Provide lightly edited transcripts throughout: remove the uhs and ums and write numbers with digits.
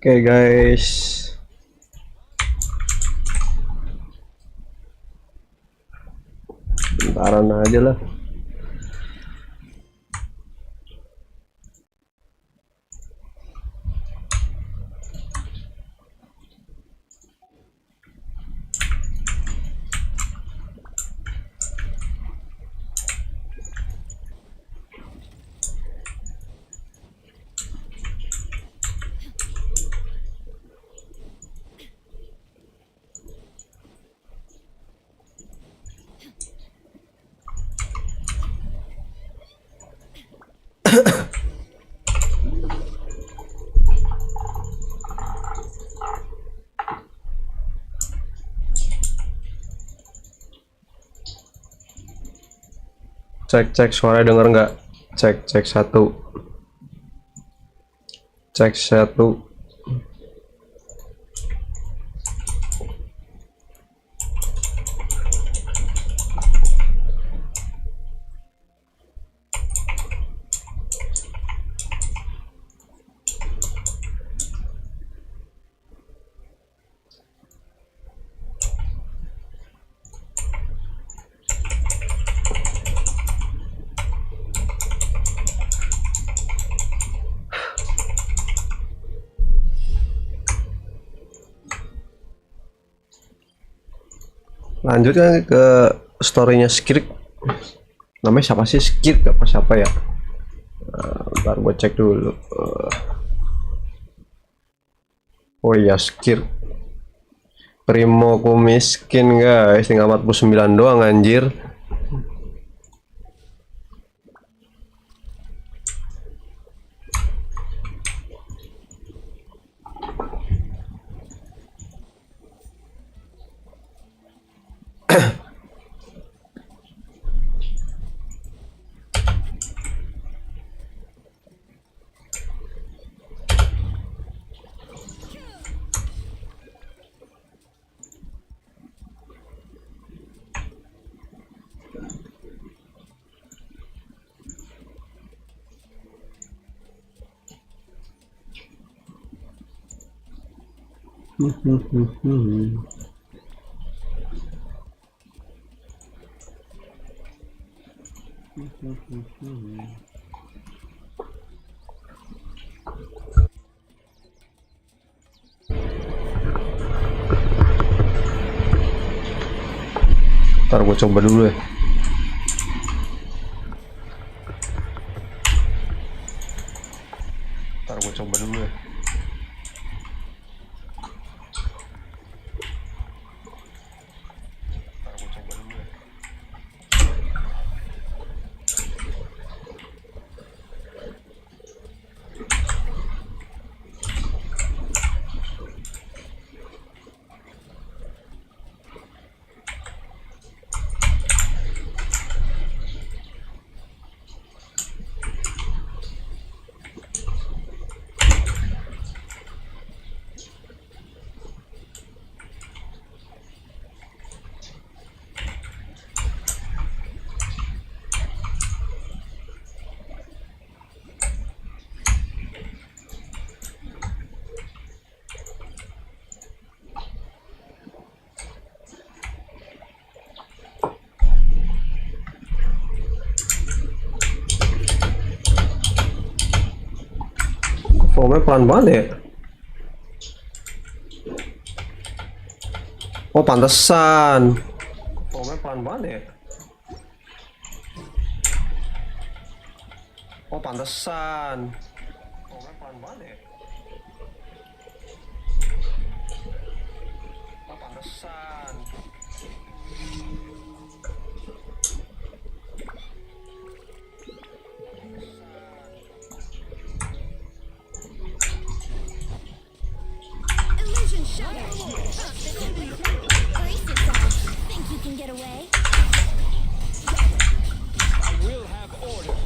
Oke guys, bentaran aja lah. Cek suara denger nggak? Cek satu. Cek satu. Lanjut kan ke storynya Skirk. Namanya siapa sih? Skirk apa siapa ya? Ntar gue cek dulu. Oh iya, Skirk. Primo ku miskin guys, tinggal 49 doang anjir. Ntar gue coba dulu ya. Ntar gue coba dulu ya. Formnya pelan banget ya. Oh pantesan. Formnya pelan banget ya. Oh pantesan. Formnya pelan banget ya. Oh pantesan. Illusion shattered. Brace yourself. Think you can get away? I will have order.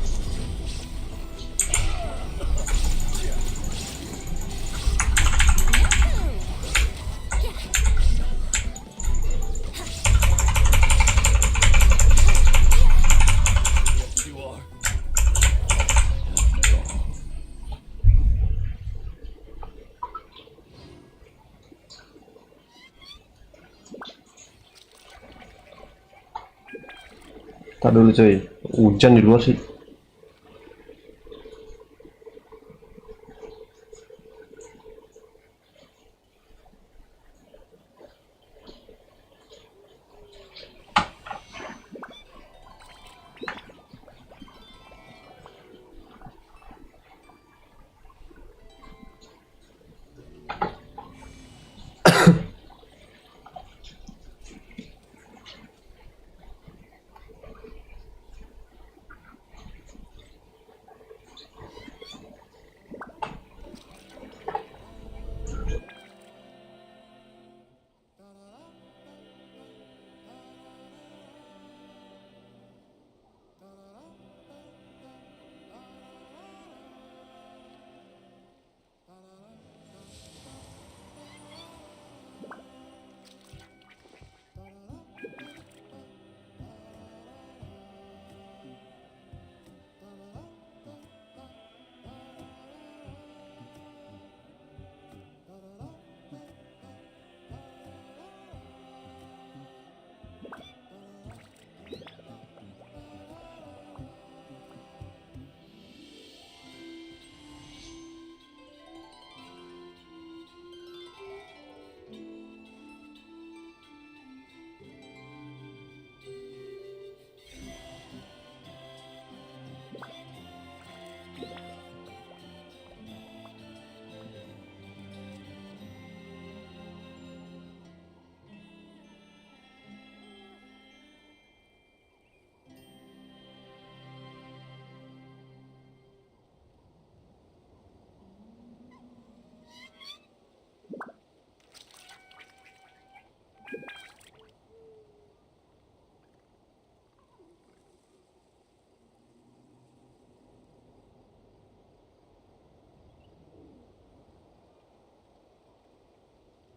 Yes, you are. Tak dulu cuy, hujan di luar sih.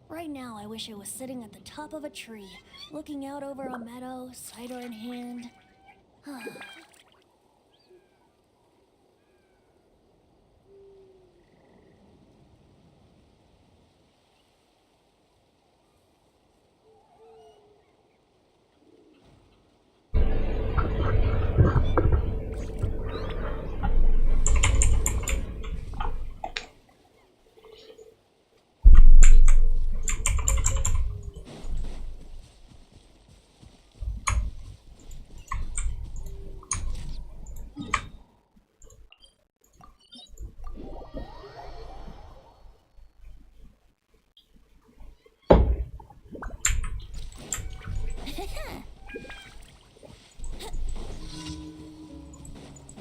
Right now, I wish I was sitting at the top of a tree, looking out over a meadow, cider in hand.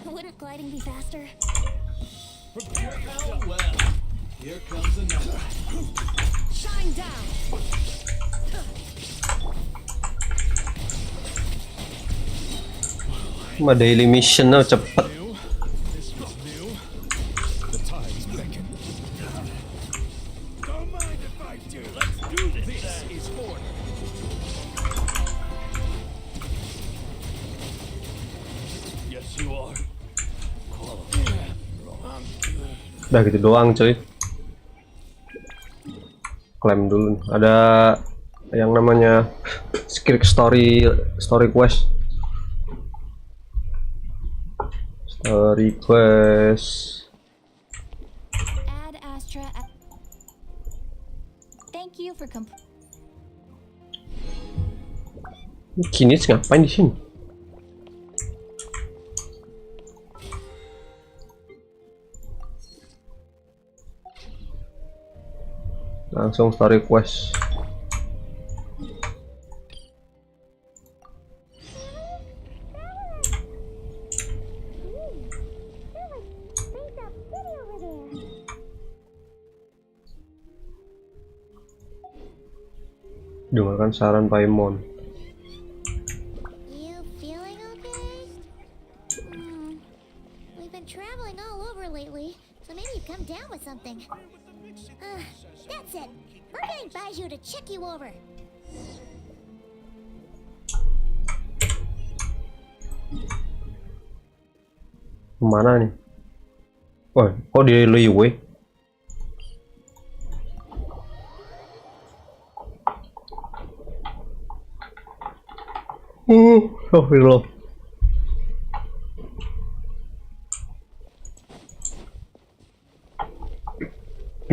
Wouldn't gliding be faster? Prepare yourself. Well, here comes another. Shine down! Cuma daily mission cepet. New. This was new. The times beckon. Don't mind if I do. Let's do this. This is order. Yes, you are. Udah gitu doang cuy. Klaim dulu. Ada yang namanya story quest. Story quest. Add Astra. Thank you for Kini ngapain di sini? Langsung story quest. Dengarkan saran Paimon. You feeling okay? We've been traveling all over lately, so maybe you come down with something. That's it. We're getting Baiju to check you over. Mana nih? Oh, kok dia leeway? Astagfirullah.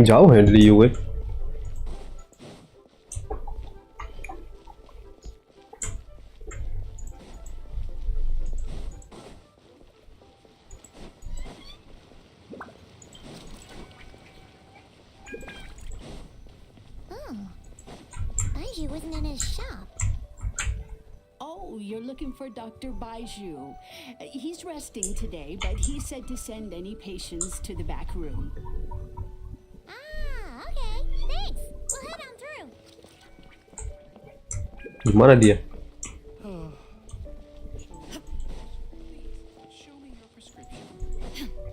Jauh ya leeway. Baiju wasn't in his shop. Oh, you're looking for Dr. Baiju. He's resting today, but he said to send any patients to the back room. Ah, okay. Thanks. We'll head on through. Gimana dia? Show me your prescription.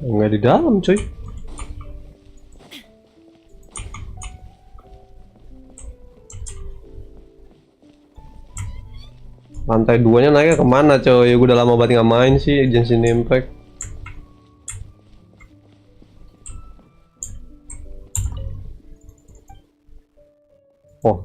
Nggak di dalam, cuy. Lantai 2-nya naiknya kemana, coy? Gue udah lama banget nggak main sih Genshin Impact. Oh.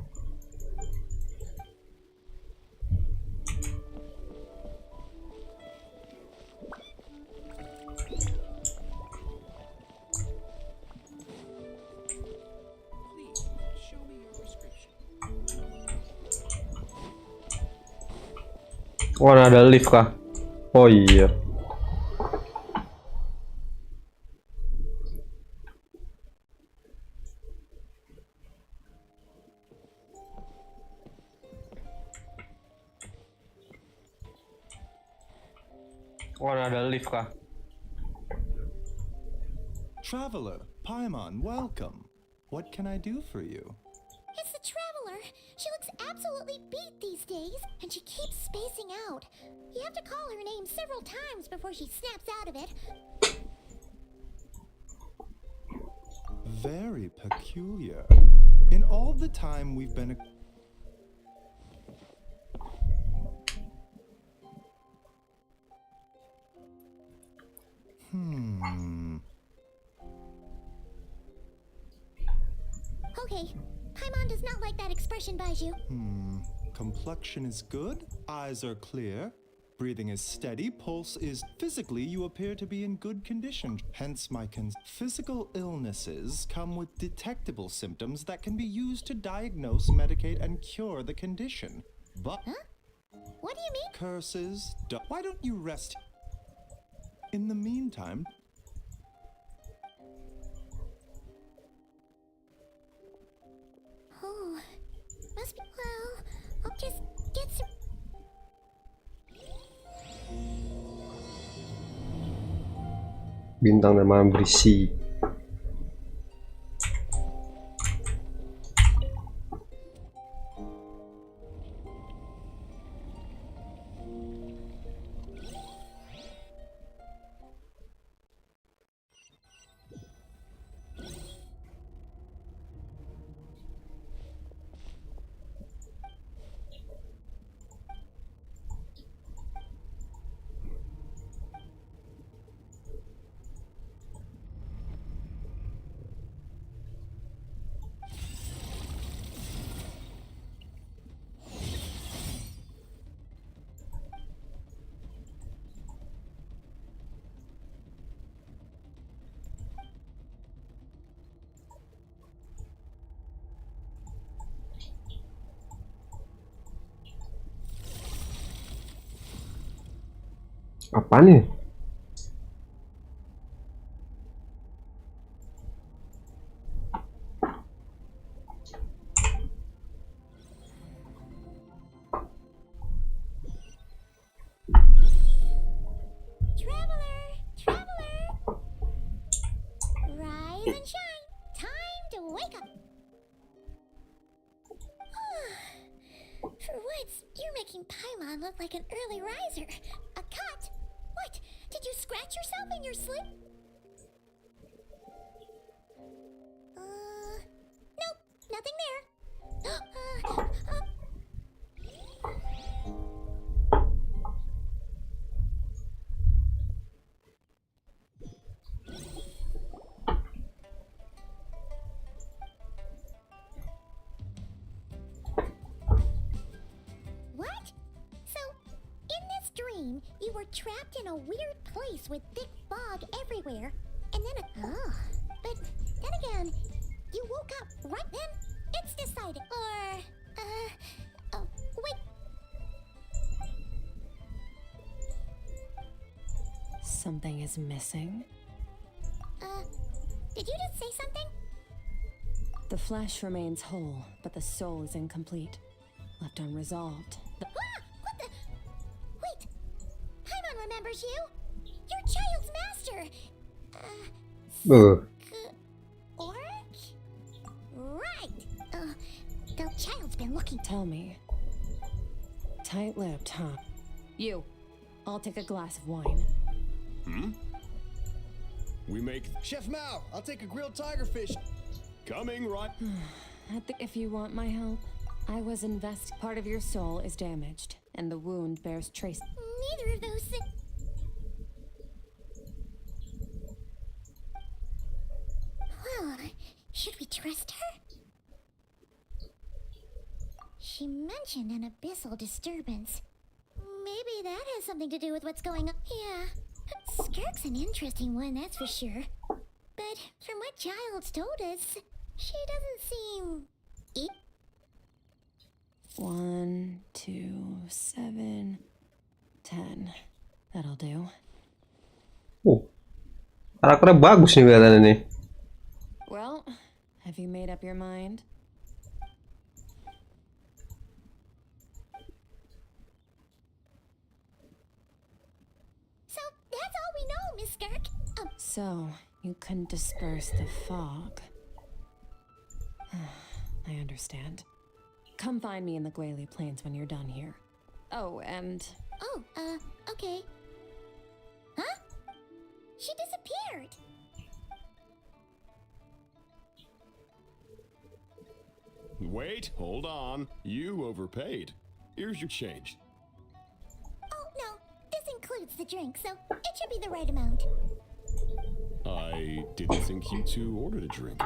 Please show me your prescription. Oh, ada lift kah? Oh iya. Oh, ada lift kah? Traveler, Paimon, welcome. What can I do for you? It's the Traveler. She looks absolutely beat these days, and she keeps spacing out. You have to call her name several times before she snaps out of it. Very peculiar. In all the time we've been Okay, Paimon does not like that expression, Baiju. Complexion is good, eyes are clear, breathing is steady, pulse is physically you appear to be in good condition. Hence my physical illnesses come with detectable symptoms that can be used to diagnose, medicate, and cure the condition. But What do you mean? curses, why don't you rest? In the meantime, Oh, must be. Well, I'll just get some. Bintang dan malam berisi. Apa nih? Traveler, traveler, rise and shine. Time to wake up. For once, you're making Paimon look like an early riser. A cut? What? Did you scratch yourself in your sleep? Nope, nothing there. What? So, in this dream, you were trapped in a weird place with thick fog everywhere, and then but then again, you woke up right then? It's decided. Wait. Something is missing. Did you just say something? The flesh remains whole, but the soul is incomplete, left unresolved. What the? Wait! Paimon remembers you! You're Child's master! Orc? Right! The Child's been looking. Tell me. Tight-lipped, huh? You. I'll take a glass of wine. We make Chef Mao. I'll take a grilled tiger fish. Coming right. If you want my help, I was part of your soul is damaged, and the wound bears trace. Neither of those things. Well, should we trust her? She mentioned an abyssal disturbance. Maybe that has something to do with what's going on. Yeah, Skirk's an interesting one, that's for sure. But from what Child's told us, she doesn't seem... 1, 2, 7, 10. That'll do. Karakternya bagus nih kelihatannya nih. Well, have you made up your mind? So, that's all we know, Miss Skirk. So, you can disperse the fog. I understand. Come find me in the Guili Plains when you're done here. Oh, and... Okay. Huh? She disappeared. Wait, hold on. You overpaid. Here's your change. Oh, no. This includes the drink, so it should be the right amount. I didn't think you two ordered a drink.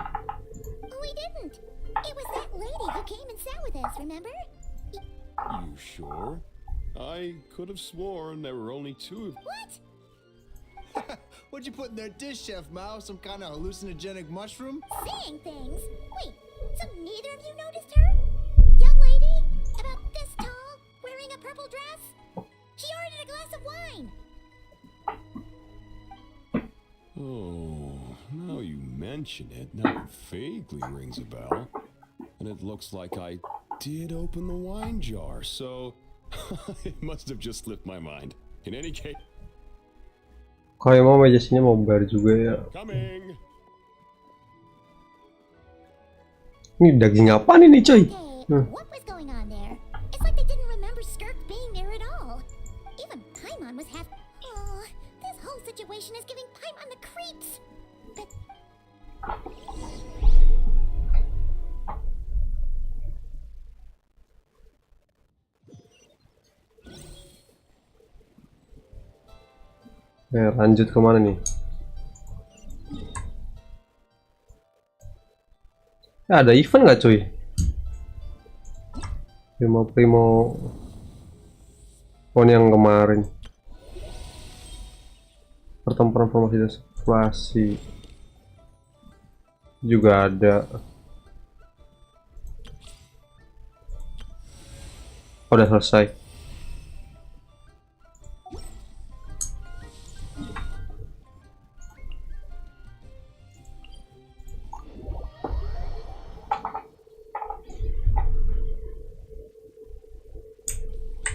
We didn't. It was that lady who came and sat with us, remember? You sure? I could have sworn there were only two of... What? What'd you put in their dish, Chef Mao? Some kind of hallucinogenic mushroom? Seeing things? Wait, so neither of you noticed her? Young lady? About this tall? Wearing a purple dress? She ordered a glass of wine. Oh, now you mention it, now it vaguely rings a bell. And it looks like I did open the wine jar, so it must have just slipped my mind. In any case... Kalau mau majasinya mau bayar juga ya. Coming! Ini daging apa nih coy? Hey, what was going on there? It's like they didn't remember Skirk being there at all. Even Paimon was half... Oh, this whole situation is giving Paimon the creeps. But... Lanjut kemana nih? Ada event nggak cuy? Primo phone yang kemarin. Pertempuran formasi desperasi juga ada. Oh, udah selesai.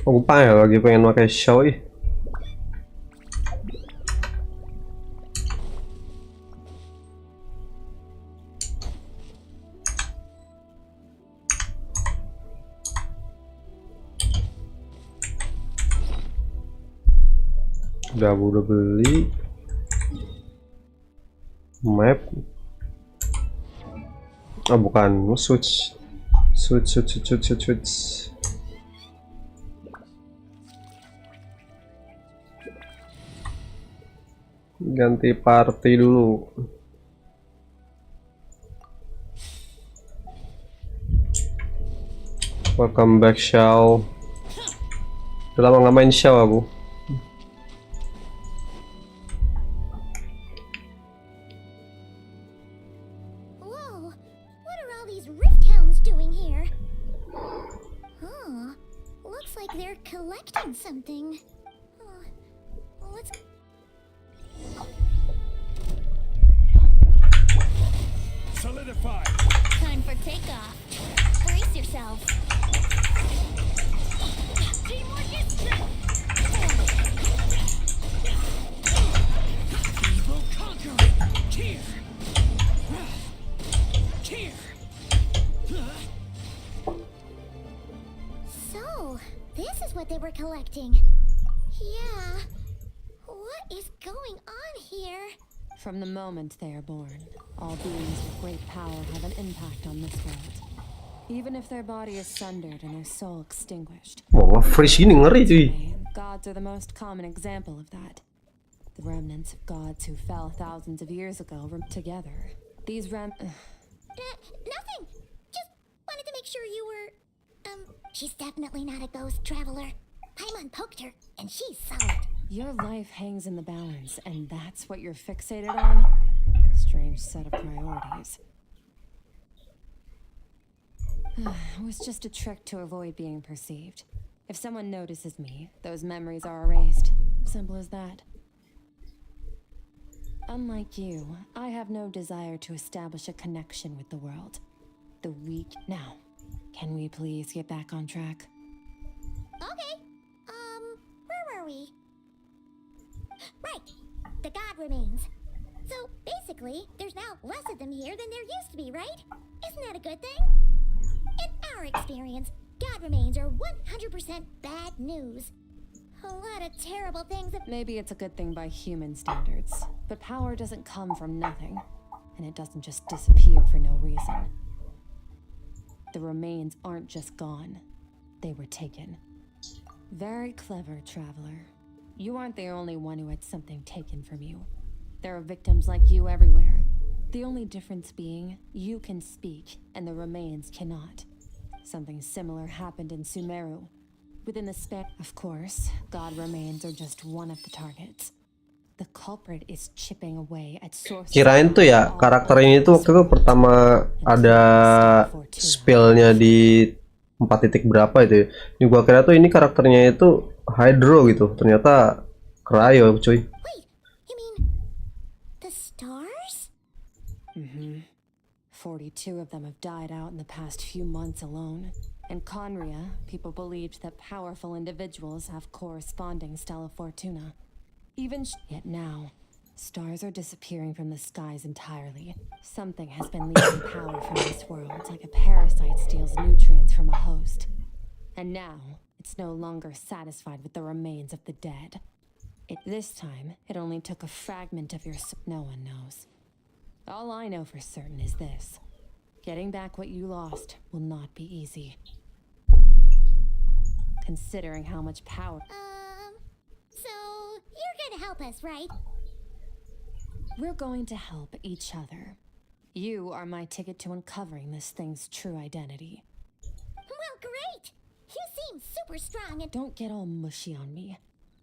Aku ya lagi pengen pakai show ih. Udah beli map. Oh bukan, switch. Ganti party dulu. Welcome back Shao. Udah lama nggak main Shao aku. Whoa, what are all these rift hounds doing here? Huh, looks like they're collecting something. Let's... Solidify! Time for takeoff. Brace yourself. Teamwork is strength. Evil conquering! Here! Here! So, this is what they were collecting. Yeah. What is going on here? From the moment they are born, all beings with great power have an impact on this world. Even if their body is sundered and their soul extinguished. Wah, fresh ini ngeri cuy. Gods are the most common example of that. The remnants of gods who fell thousands of years ago were together. These Nothing. Just wanted to make sure you were... she's definitely not a ghost traveler. Paimon poked her, and she's solid. Your life hangs in the balance, and that's what you're fixated on? Strange set of priorities. It was just a trick to avoid being perceived. If someone notices me, those memories are erased. Simple as that. Unlike you, I have no desire to establish a connection with the world. The weak... Now, can we please get back on track? Okay. Where were we? Right. The god remains. So, basically, there's now less of them here than there used to be, right? Isn't that a good thing? In our experience, god remains are 100% bad news. A lot of terrible things have... Maybe it's a good thing by human standards, but power doesn't come from nothing, and it doesn't just disappear for no reason. the remains aren't just gone. They were taken. Very clever, traveler. You aren't the only one who had something taken from you. There are victims like you everywhere. The only difference being, you can speak, and the remains cannot. Something similar happened in Sumeru. Within the span, of course, god remains are just one of the targets. The culprit is chipping away at source. Kirain tuh ya karakter ini tuh waktu itu pertama ada spellnya di 4 titik berapa itu ya. Ini gua kira tuh ini karakternya itu Hydro gitu. Ternyata Cryo, cuy. Wait, you mean the stars? 42 of them have died out in the past few months alone. In Conria, people believed that powerful individuals have corresponding Stella Fortuna. Yet now, stars are disappearing from the skies entirely. Something has been leaking power from this world, like a parasite steals nutrients from a host. And now, it's no longer satisfied with the remains of the dead. This time, it only took a fragment of your soul. No one knows. All I know for certain is this. Getting back what you lost will not be easy. Considering how much power... So you're gonna help us, right? We're going to help each other. You are my ticket to uncovering this thing's true identity. Well, great! You seem super strong and... Don't get all mushy on me.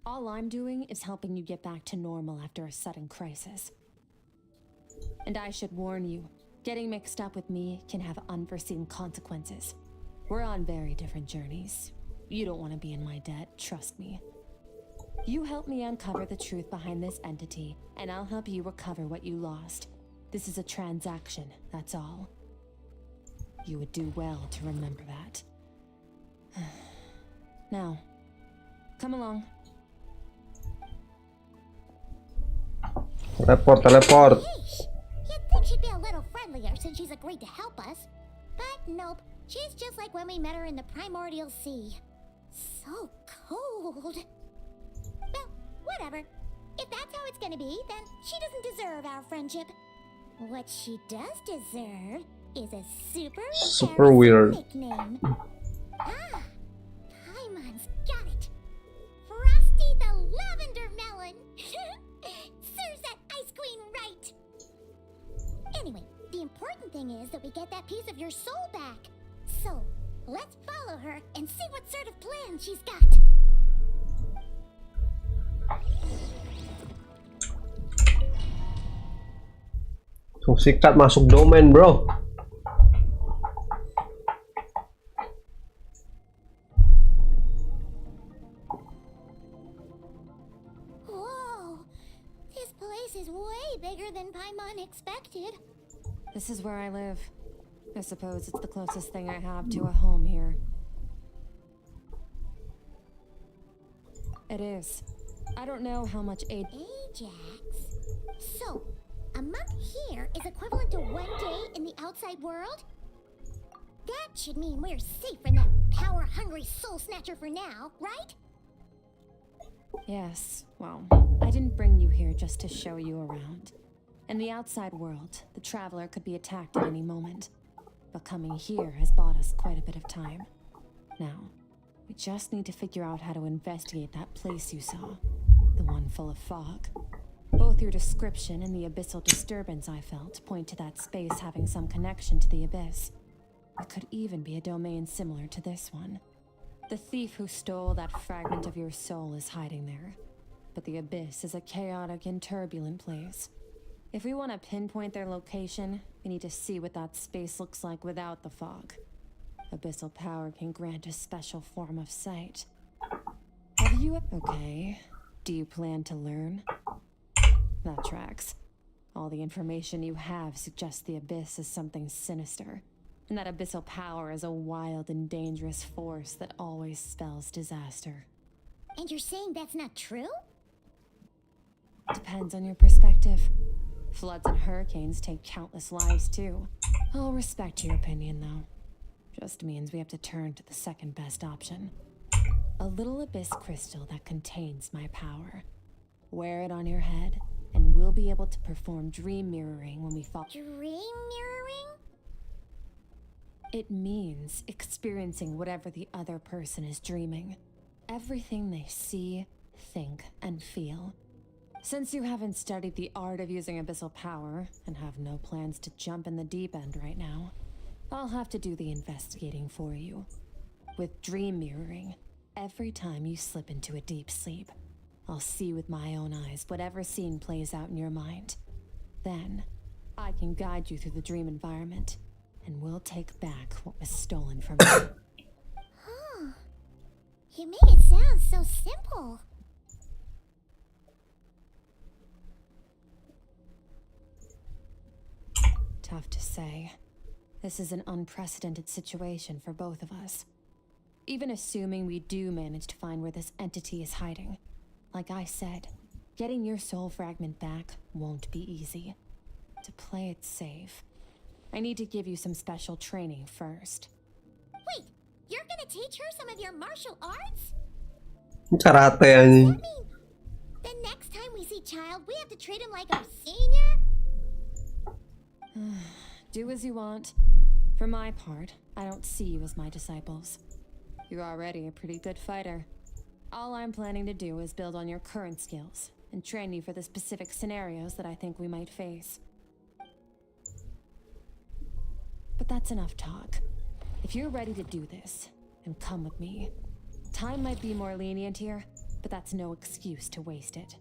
All I'm doing is helping you get back to normal after a sudden crisis. And I should warn you, getting mixed up with me can have unforeseen consequences. We're on very different journeys. You don't want to be in my debt, trust me. You help me uncover the truth behind this entity, and I'll help you recover what you lost. This is a transaction, that's all. You would do well to remember that. Now, come along. Teleport. Yeesh. You'd think she'd be a little friendlier since she's agreed to help us. But nope, she's just like when we met her in the primordial sea. So cold. Well, whatever. If that's how it's gonna be, then she doesn't deserve our friendship. What she does deserve is a super weird nickname. Ah, Paimon's got it. Frosty the Lavender Melon. Serves that ice queen right. Anyway, the important thing is that we get that piece of your soul back. So, let's follow her and see what sort of plan she's got. Sikat masuk domain, bro. Whoa, this place is way bigger than Paimon expected. This is where I live. I suppose it's the closest thing I have to a home here. It is. I don't know how much aid... Ajax? So, a month here is equivalent to 1 day in the outside world? That should mean we're safe from that power-hungry soul snatcher for now, right? Yes, well, I didn't bring you here just to show you around. In the outside world, the traveler could be attacked at any moment. But coming here has bought us quite a bit of time. Now, we just need to figure out how to investigate that place you saw. The one full of fog. Both your description and the abyssal disturbance I felt point to that space having some connection to the abyss. It could even be a domain similar to this one. The thief who stole that fragment of your soul is hiding there. But the abyss is a chaotic and turbulent place. If we want to pinpoint their location, we need to see what that space looks like without the fog. Abyssal power can grant a special form of sight. Have you... Okay. Do you plan to learn? That tracks. All the information you have suggests the abyss is something sinister. And that abyssal power is a wild and dangerous force that always spells disaster. And you're saying that's not true? Depends on your perspective. Floods and hurricanes take countless lives too. I'll respect your opinion though. Just means we have to turn to the second best option. A little abyss crystal that contains my power. Wear it on your head, and we'll be able to perform dream mirroring when we fall. Dream mirroring? It means experiencing whatever the other person is dreaming. Everything they see, think, and feel. Since you haven't studied the art of using abyssal power and have no plans to jump in the deep end right now, I'll have to do the investigating for you. With dream mirroring, every time you slip into a deep sleep, I'll see with my own eyes whatever scene plays out in your mind. Then, I can guide you through the dream environment, and we'll take back what was stolen from you. Oh, you made it sound so simple. Tough to say. This is an unprecedented situation for both of us. Even assuming we do manage to find where this entity is hiding, like I said, getting your soul fragment back won't be easy. To play it safe, I need to give you some special training first. Wait, you're gonna teach her some of your martial arts? Karate anjing. I mean, the next time we see Child, we have to treat him like our senior? Do as you want. For my part, I don't see you as my disciples. You're already a pretty good fighter. All I'm planning to do is build on your current skills and train you for the specific scenarios that I think we might face. But that's enough talk. If you're ready to do this, then come with me. Time might be more lenient here, but that's no excuse to waste it.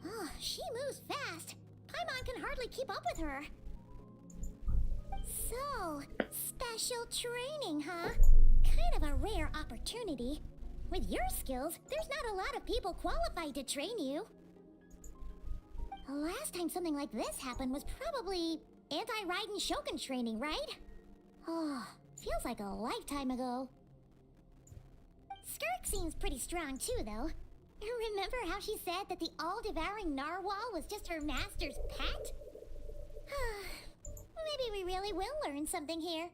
Oh, she moves fast. Paimon can hardly keep up with her. So, special training, huh? Kind of a rare opportunity. With your skills, there's not a lot of people qualified to train you. The last time something like this happened was probably anti-Raiden Shogun training, right? Oh, feels like a lifetime ago. Skirk seems pretty strong too, though. Remember how she said that the all-devouring narwhal was just her master's pet? Maybe we really will learn something here.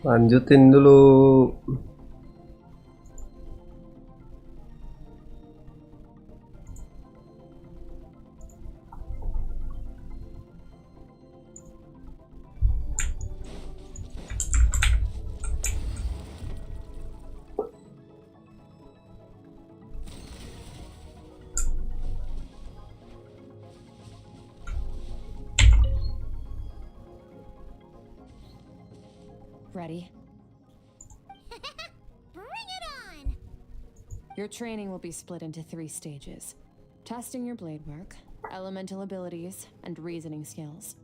Lanjutin dulu. Ready? Bring it on! Your training will be split into 3 stages. Testing your blade work, elemental abilities, and reasoning skills.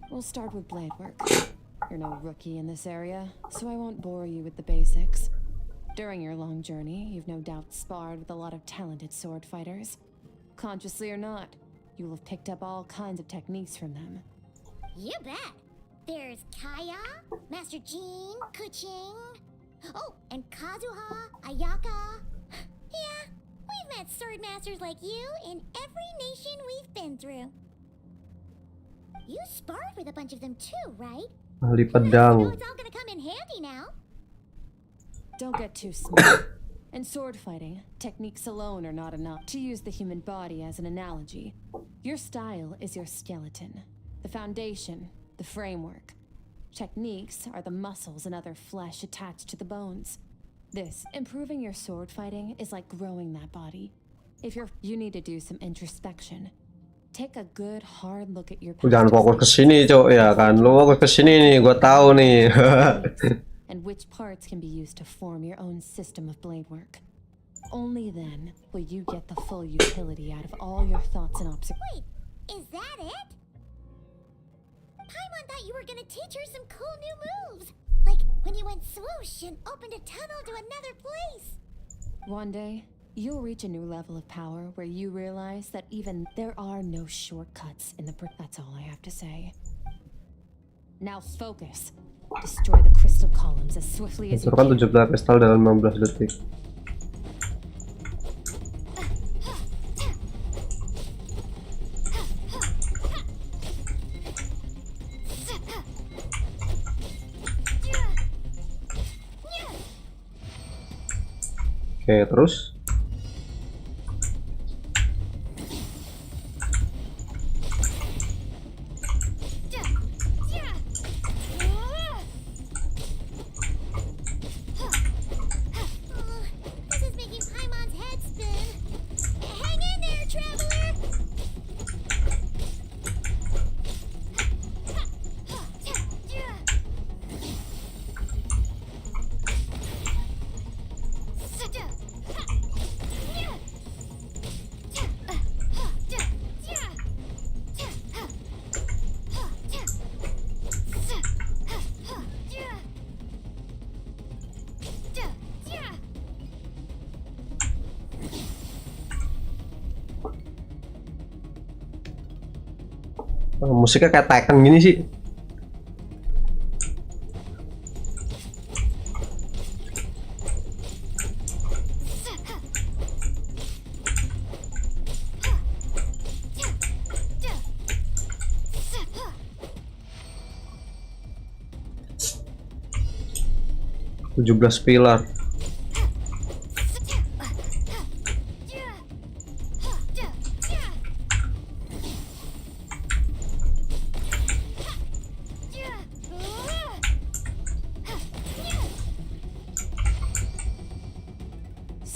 We'll start with blade work. You're no rookie in this area, so I won't bore you with the basics. During your long journey, you've no doubt sparred with a lot of talented sword fighters. Consciously or not, you will have picked up all kinds of techniques from them. You bet! There's Kaya, Master Jean, Kuching. Oh, and Kazuha, Ayaka. Yeah, we've met sword masters like you in every nation we've been through. You sparred with a bunch of them too, right? Ahli Nice to know pedang. it's all gonna come in handy now. Don't get too smart. In sword fighting, techniques alone are not enough. To use the human body as an analogy, your style is your skeleton, the foundation, the framework. Techniques are the muscles and other flesh attached to the bones. This, improving your sword fighting, is like growing that body. You need to do some introspection. Take a good hard look at your Jangan fokus ke sini, Cok. Ya kan, lu fokus ke sini nih, gua tahu nih. and which parts can be used to form your own system of blade work. Only then will you get the full utility out of all your thoughts and observations. Wait, is that it? Paimon thought you were gonna teach her some cool new moves. Like when you went swoosh and opened a tunnel to another place. One day, you'll reach a new level of power where you realize that even there are no shortcuts in the... That's all I have to say. Now focus. Destroy the crystal columns as swiftly as you Hancurkan can. 17 kristal dalam 15 detik. Oke, terus This is making Paimon's head spin. Hang in there, traveler! musiknya kayak Tekken gini sih. Tujuh belas pilar.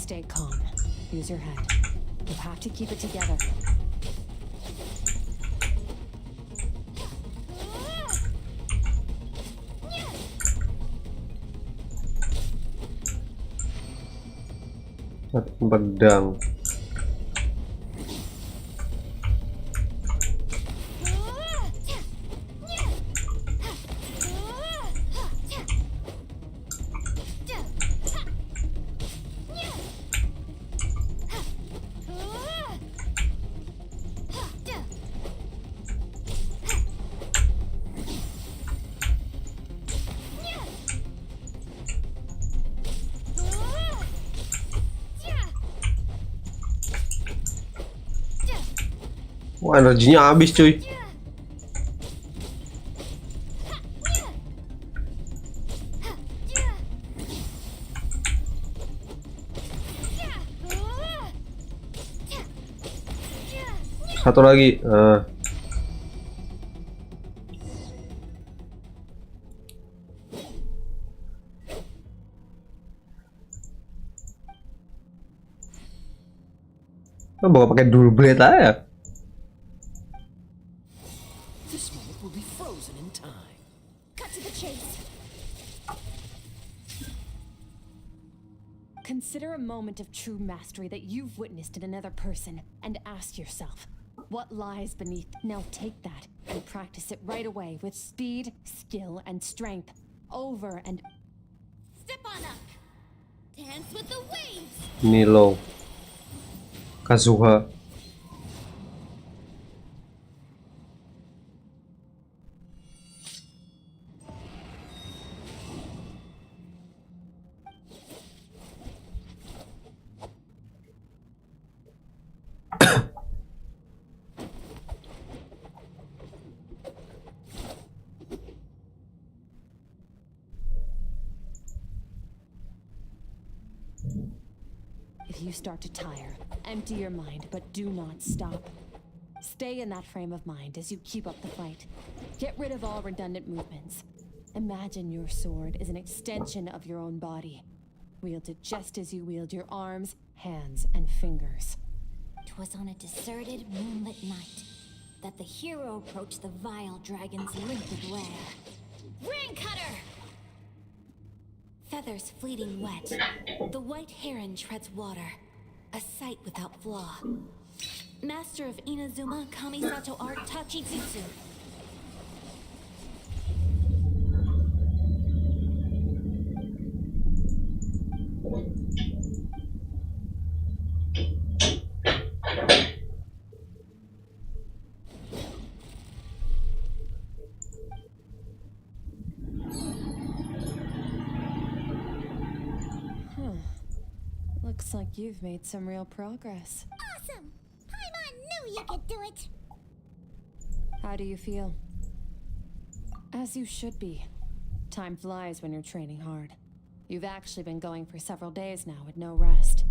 Stay calm. Use your head. You have to keep it together. Pedang. Wah, energinya habis cuy. Satu lagi. Bawa pakai dual blade aja. This moment will be frozen in time. Cut to the chase. Consider a moment of true mastery that you've witnessed in another person and ask yourself, what lies beneath? Now take that and practice it right away with speed, skill, and strength. Over and... Step on up. Dance with the waves. Nilo. Kazuha. If you start to tire, empty your mind, but do not stop. Stay in that frame of mind as you keep up the fight. Get rid of all redundant movements. Imagine your sword is an extension of your own body. Wield it just as you wield your arms, hands, and fingers. 'Twas on a deserted moonlit night that the hero approached the vile dragon's limpid lair. Ring cutter! Feathers fleeting wet, the white heron treads water, a sight without flaw. Master of Inazuma Kamisato art Tachijutsu. Looks like you've made some real progress. Awesome! Paimon knew you could do it! How do you feel? As you should be. Time flies when you're training hard. You've actually been going for several days now with no rest.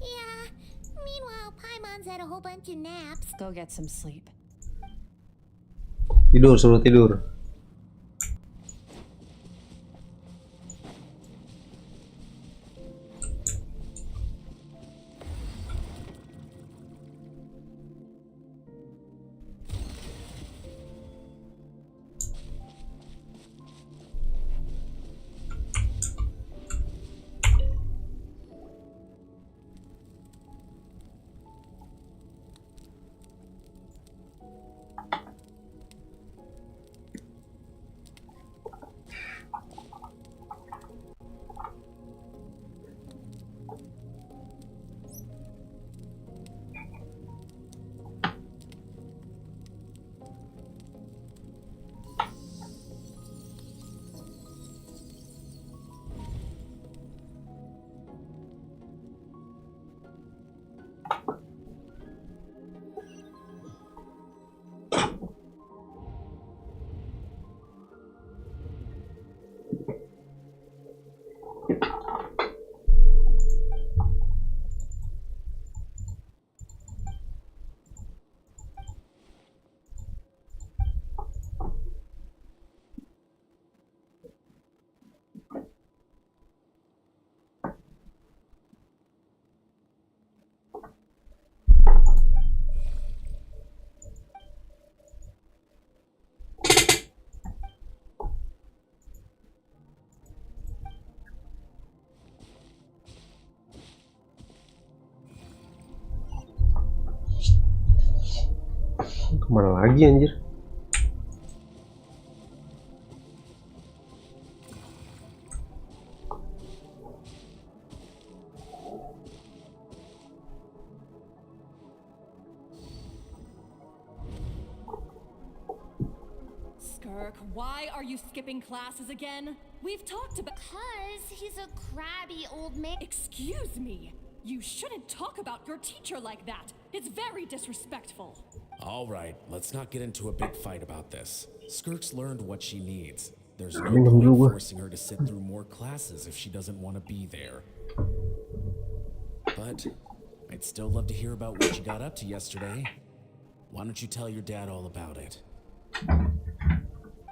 Yeah. Meanwhile, Paimon's had a whole bunch of naps. Go get some sleep. Tidur, suruh tidur. Kemana lagi anjir? Skirk, why are you skipping classes again? We've talked about. Cause he's a crabby old man. Excuse me. You shouldn't talk about your teacher like that. It's very disrespectful. All right, let's not get into a big fight about this. Skirk's learned what she needs. There's no Minum dulu point gua. forcing her to sit through more classes if she doesn't want to be there. But I'd still love to hear about what you got up to yesterday. Why don't you tell your dad all about it?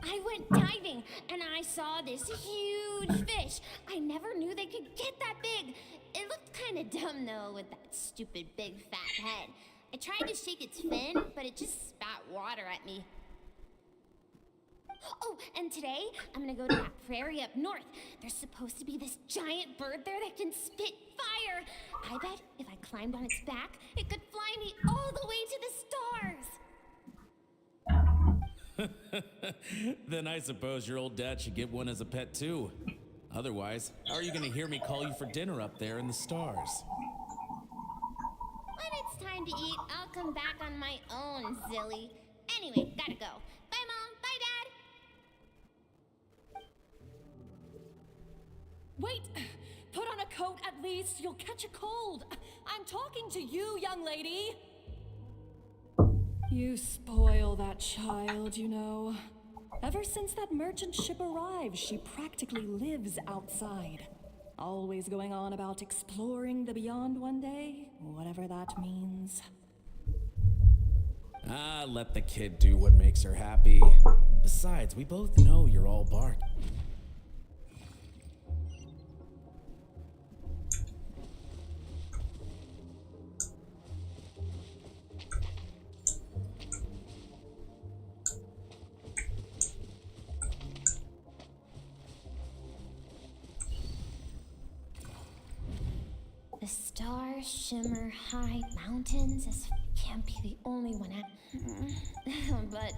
I went diving and I saw this huge fish. I never knew they could get that big. It looked kind of dumb though with that stupid big fat head. I tried to shake its fin, but it just spat water at me. Oh, and today I'm gonna go to that prairie up north. There's supposed to be this giant bird there that can spit fire. I bet if I climbed on its back, it could fly me all the way to the stars. Then I suppose your old dad should get one as a pet too. Otherwise, how are you gonna hear me call you for dinner up there in the stars? When it's time to eat, I'll come back on my own, Zilly. Anyway, gotta go. Bye, Mom. Bye, Dad. Wait! Put on a coat at least. You'll catch a cold. I'm talking to you, young lady. You spoil that child, you know. Ever since that merchant ship arrived, she practically lives outside. Always going on about exploring the beyond one day, whatever that means. Ah, let the kid do what makes her happy. Besides, we both know you're all bark. The stars shimmer high mountains. This can't be the only one. But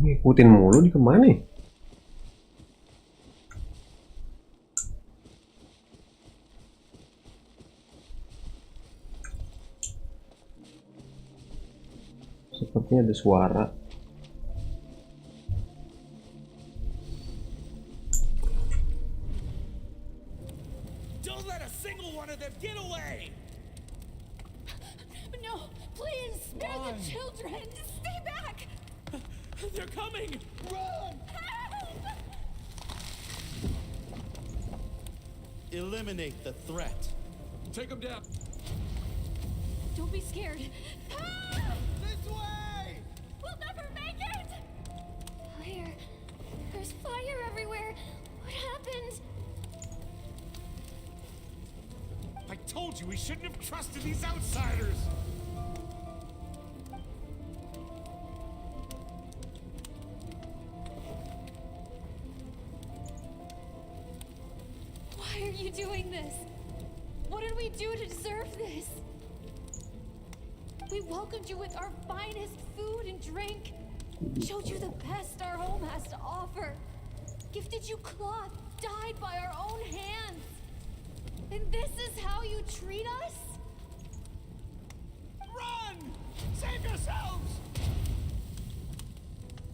Ngikutin mulu di kemana nih? Sepertinya ada suara. Don't let a single one of them get away! No, please spare the children. Stay back. They're coming! Run! Eliminate the threat. Take them down. Don't be scared. This way! We'll never make it! Fire. There's fire everywhere. What happened? I told you we shouldn't have trusted these outsiders! Why are you doing this? What did we do to deserve this? We welcomed you with our finest food and drink, showed you the best our home has to offer, gifted you cloth dyed by our own hands. And this is how you treat us? Run! Save yourselves!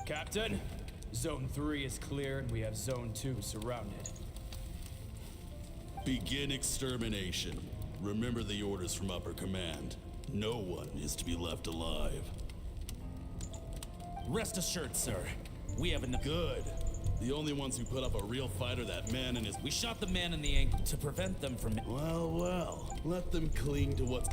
Captain, Zone 3 is clear and we have Zone 2 surrounded. Begin extermination. Remember the orders from upper command. No one is to be left alive. Rest assured, sir. We have enough. Good. The only ones who put up a real fight are that man and his... We shot the man in the ankle to prevent them from... Well, well. Let them cling to what's...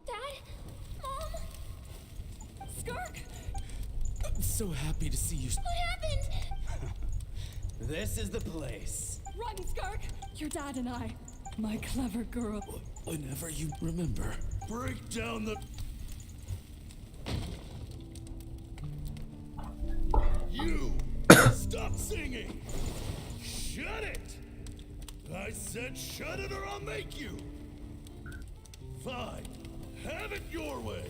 Dad? Mom? Skirk! I'm so happy to see you. What happened? This is the place. Run, Skirk! Your dad and I, my clever girl. Whenever you remember. Break down the... You! Stop singing! Shut it! I said shut it or I'll make you! Fine. Have it your way!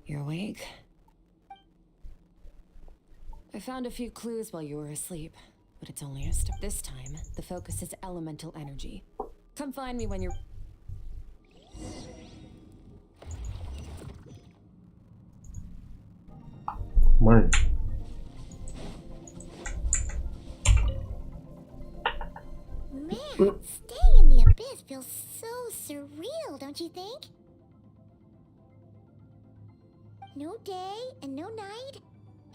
You're awake. I found a few clues while you were asleep, but it's only a step. This time, the focus is elemental energy. Come find me when you're... Man. Man, staying in the abyss feels so surreal, don't you think? No day and no night?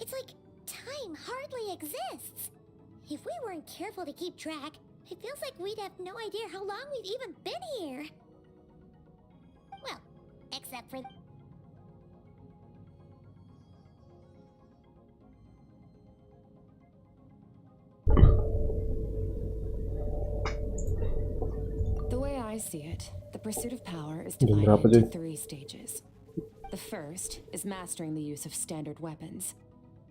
It's like time hardly exists. If we weren't careful to keep track, it feels like we'd have no idea how long we've even been here. Well, except for... The way I see it, the pursuit of power is Jam divided berapa, into Cuy? 3 stages. The first is mastering the use of standard weapons.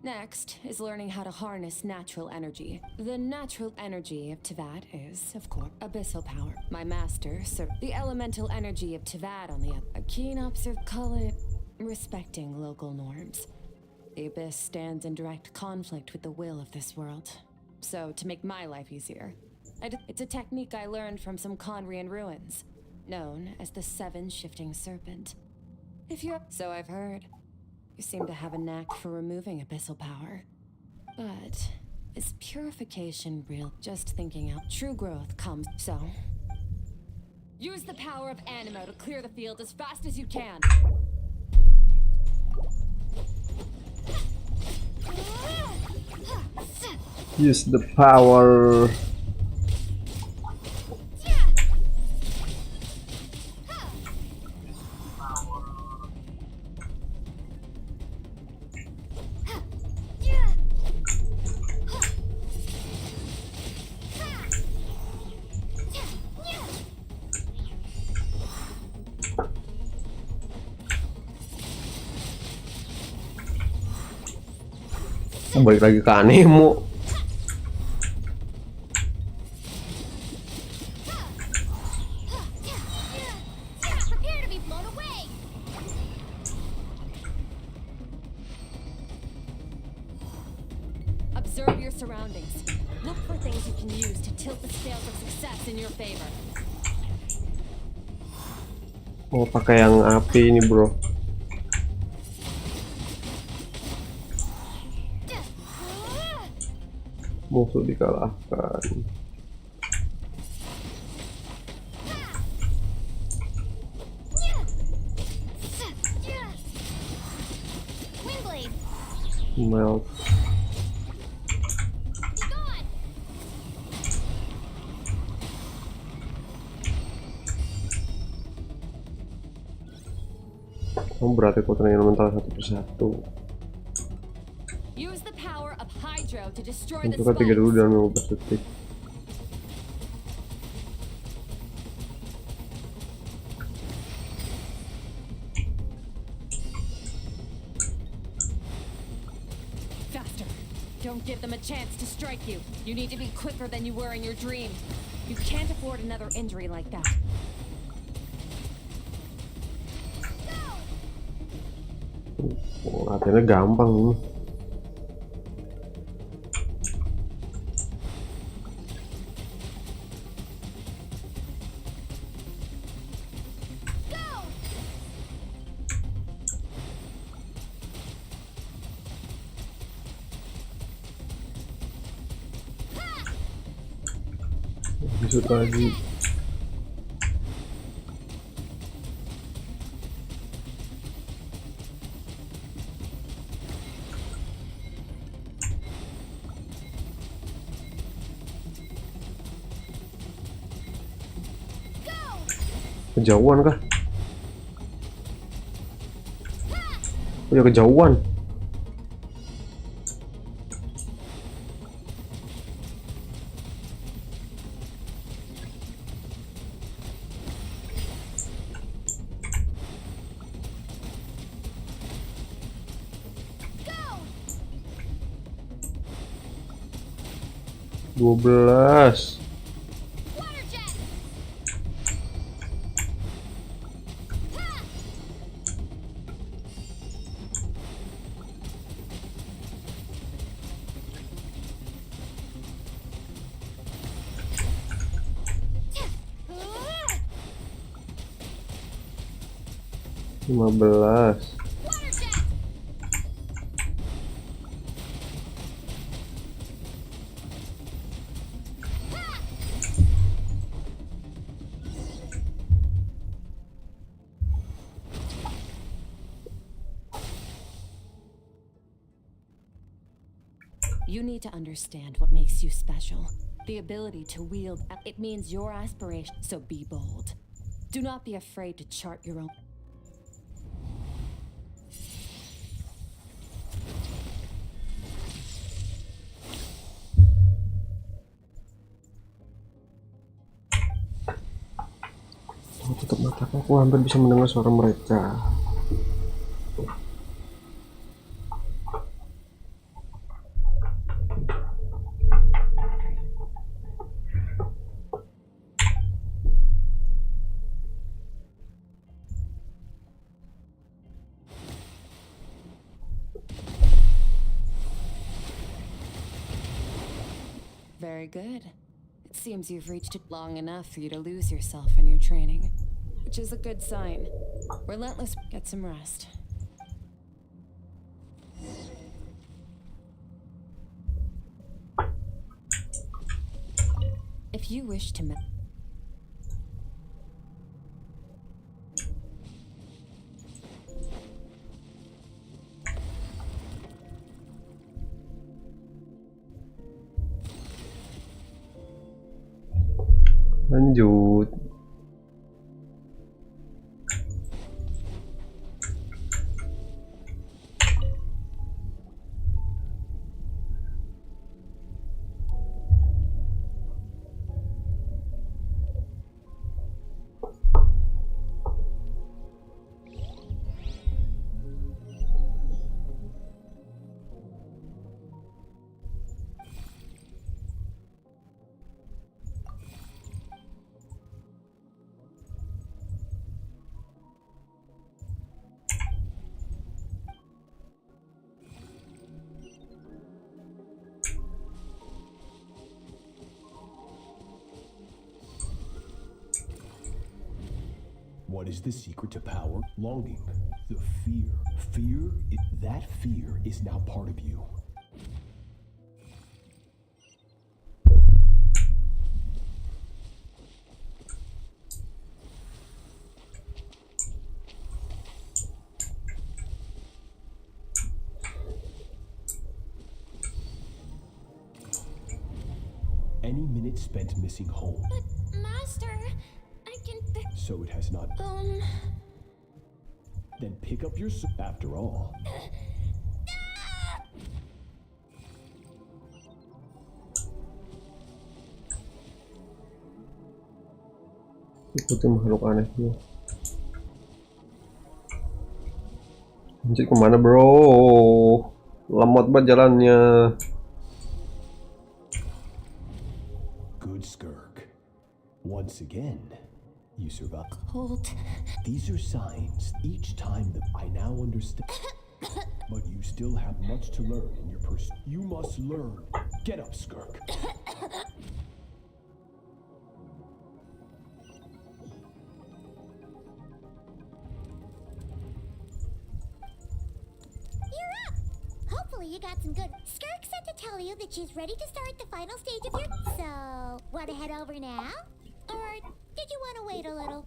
Next is learning how to harness natural energy. The natural energy of Teyvat is, of course, abyssal power. My master, Sir. The elemental energy of Teyvat, on the other. A keen observer, call it respecting local norms. The abyss stands in direct conflict with the will of this world. So, to make my life easier, it's a technique I learned from some Conrian ruins, known as the 7 Shifting Serpent. If you're... So I've heard. You seem to have a knack for removing abyssal power. But is purification real? Just thinking out. True growth comes... So... Use the power of Animo to clear the field as fast as you can. Use the power. Balik lagi ke anemo. Prepare to be blown away. Observe your surroundings. Look for things you can use to tilt the scales of success in your favor. Oh, pakai yang api ini, bro. Musuh dikalahkan. Windblade, Melt. be gone. Oh, berarti kekuatan elemental satu persatu. Use the power of Hydro to destroy the Tentukan 3 dulu spikes. dalam 15 detik. Faster. Don't give them a chance to strike you. You need to be quicker than you were in your dream. You can't afford another injury like that. Oh, latihannya gampang ini. Bisa lagi. Kejauhan kah? Oh ya, kejauhan. Dua belas. Water jet. 15. You need to understand what makes you special. The ability to wield, it means your aspiration, so be bold. Do not be afraid to chart your own. Oh, tutup mataku, aku hampir bisa mendengar suara mereka. Very good. It seems you've reached it long enough for you to lose yourself in your training, which is a good sign. Relentless, get some rest. If you wish to Lanjut. What is the secret to power? Longing. The fear. That fear is now part of you. Any minute spent missing home. But, Master, I can... So it has not... Then pick up your... After all... Ikuti makhluk anehnya. Anjir, kemana bro? Lemot banget jalannya. Good Skirk. Once again, you survive. Hold. These are signs. Each time that I now understand. But you still have much to learn in your person. You must learn. Get up, Skirk. You're up! Hopefully you got some good... Skirk said to tell you that she's ready to start the final stage of your... So, want to head over now? Or did you want to wait a little?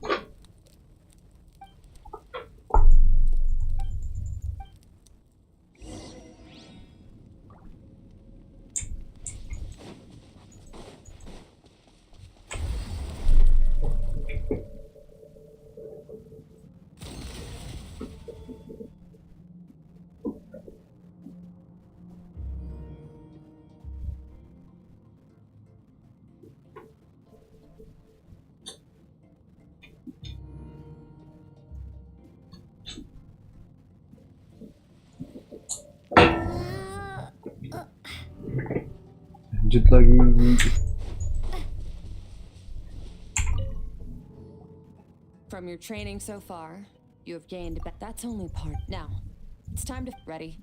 Lanjut lagi. From your training so far, you have gained. That's only part. Now, it's time to. Ready?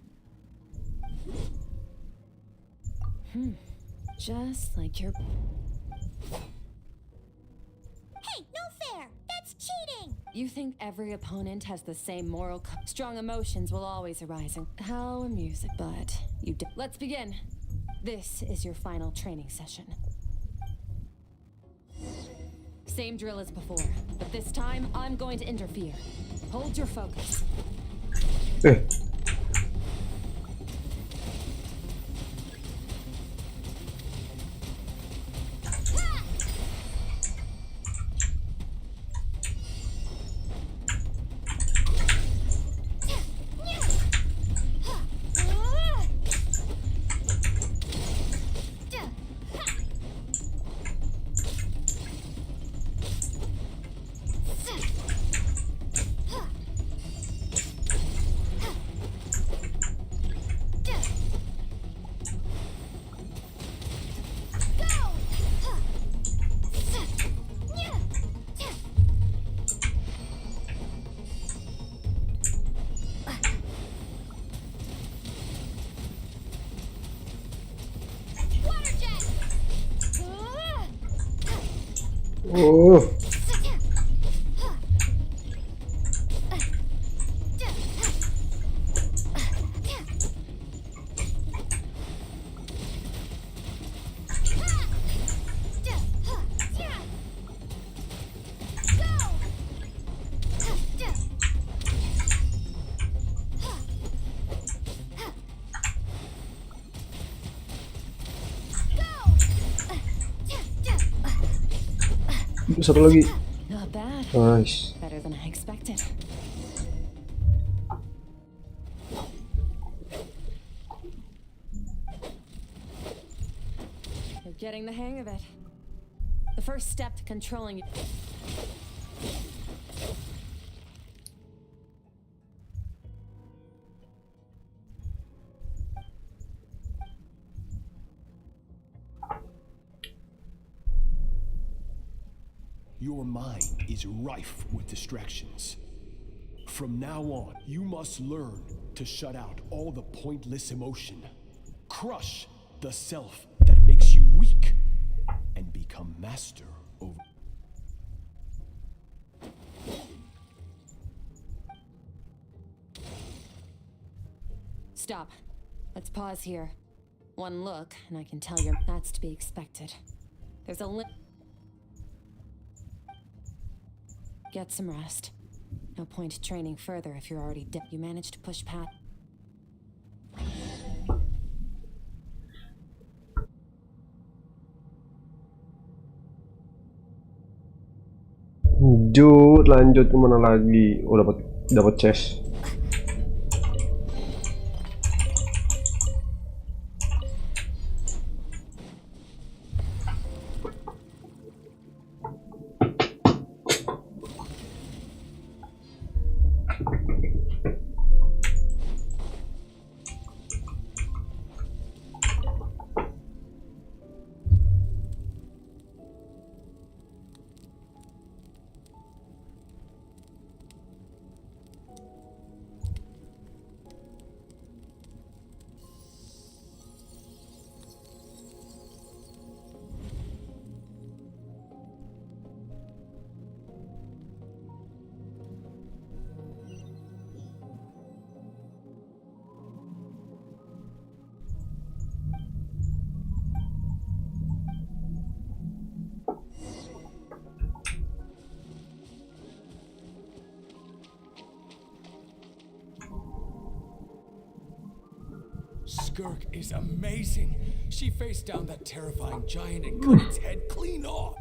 Just like your. Hey, no fair! That's cheating! You think every opponent has the same moral. Strong emotions will always arise. How amusing. But you. Let's begin. This is your final training session. Same drill as before, but this time I'm going to interfere. Hold your focus. Oh. Satu lagi. Not bad. Nice. Better than I expected. You're getting the hang of it. The first step to controlling it. Your mind is rife with distractions. From now on, you must learn to shut out all the pointless emotion. Crush the self that makes you weak and become master over. Stop. Let's pause here. One look, and I can tell you that's to be expected. There's a Get some rest. No point training further if you're already dead. You managed to push past. Lanjut kemana lagi? Oh, dapat chest. Skirk is amazing. She faced down that terrifying giant and cut its head clean off.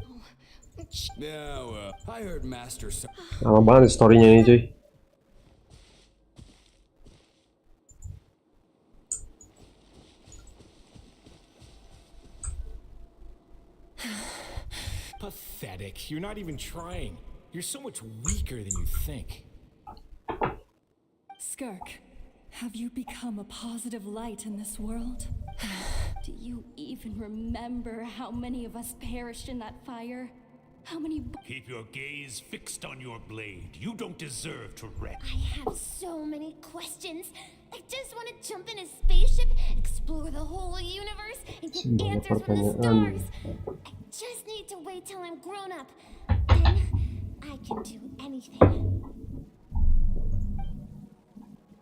Yeah, I heard Master. Lama banget storynya ini, cuy. Pathetic. You're not even trying. You're so much weaker than you think. Skirk, have you become a positive light in this world? Do you even remember how many of us perished in that fire? How many... Keep your gaze fixed on your blade. You don't deserve to rest. I have so many questions. I just want to jump in a spaceship, explore the whole universe, and get answers from the stars. I just need to wait till I'm grown up. Then I can do anything.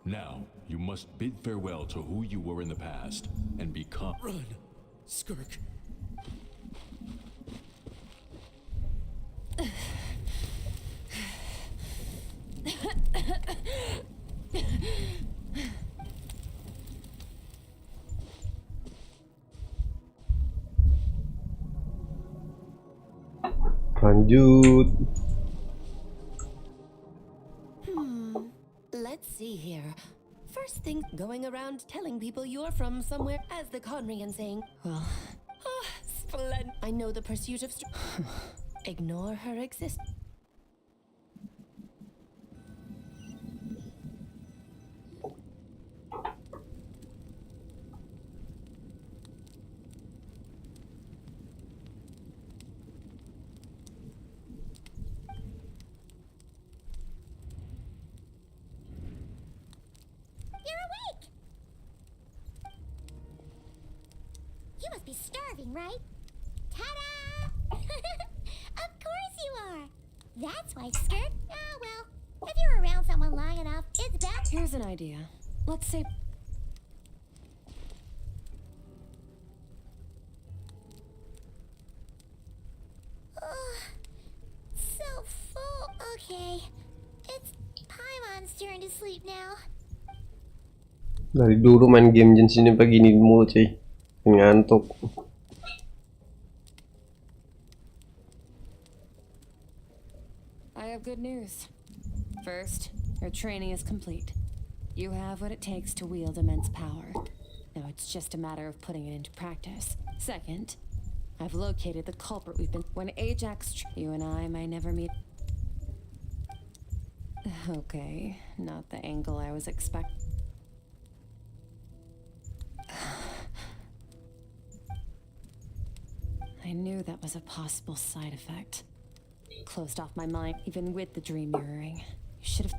Now, you must bid farewell to who you were in the past and become... Run, Skirk. Lanjut. Let's see here. First thing, going around telling people you're from somewhere, as the Conrian saying. Well, Splendid. I know the pursuit of. Ignore her existence. You must be starving, right? Ta-da! Of course you are! That's why, Skirt. Ah, well, if you're around someone long enough, it's bad. Here's an idea. Let's say... So full. Okay. It's Paimon's turn to sleep now. Dari dulu main game Genshin Impact gini mulu, cuy. Ngantuk. I have good news. First, your training is complete. You have what it takes to wield immense power. Now it's just a matter of putting it into practice. Second, I've located the culprit we've been... When Ajax... You and I might never meet... Okay, not the angle I was expecting. I knew that was a possible side effect. Closed off my mind, even with the dream mirroring. You should have...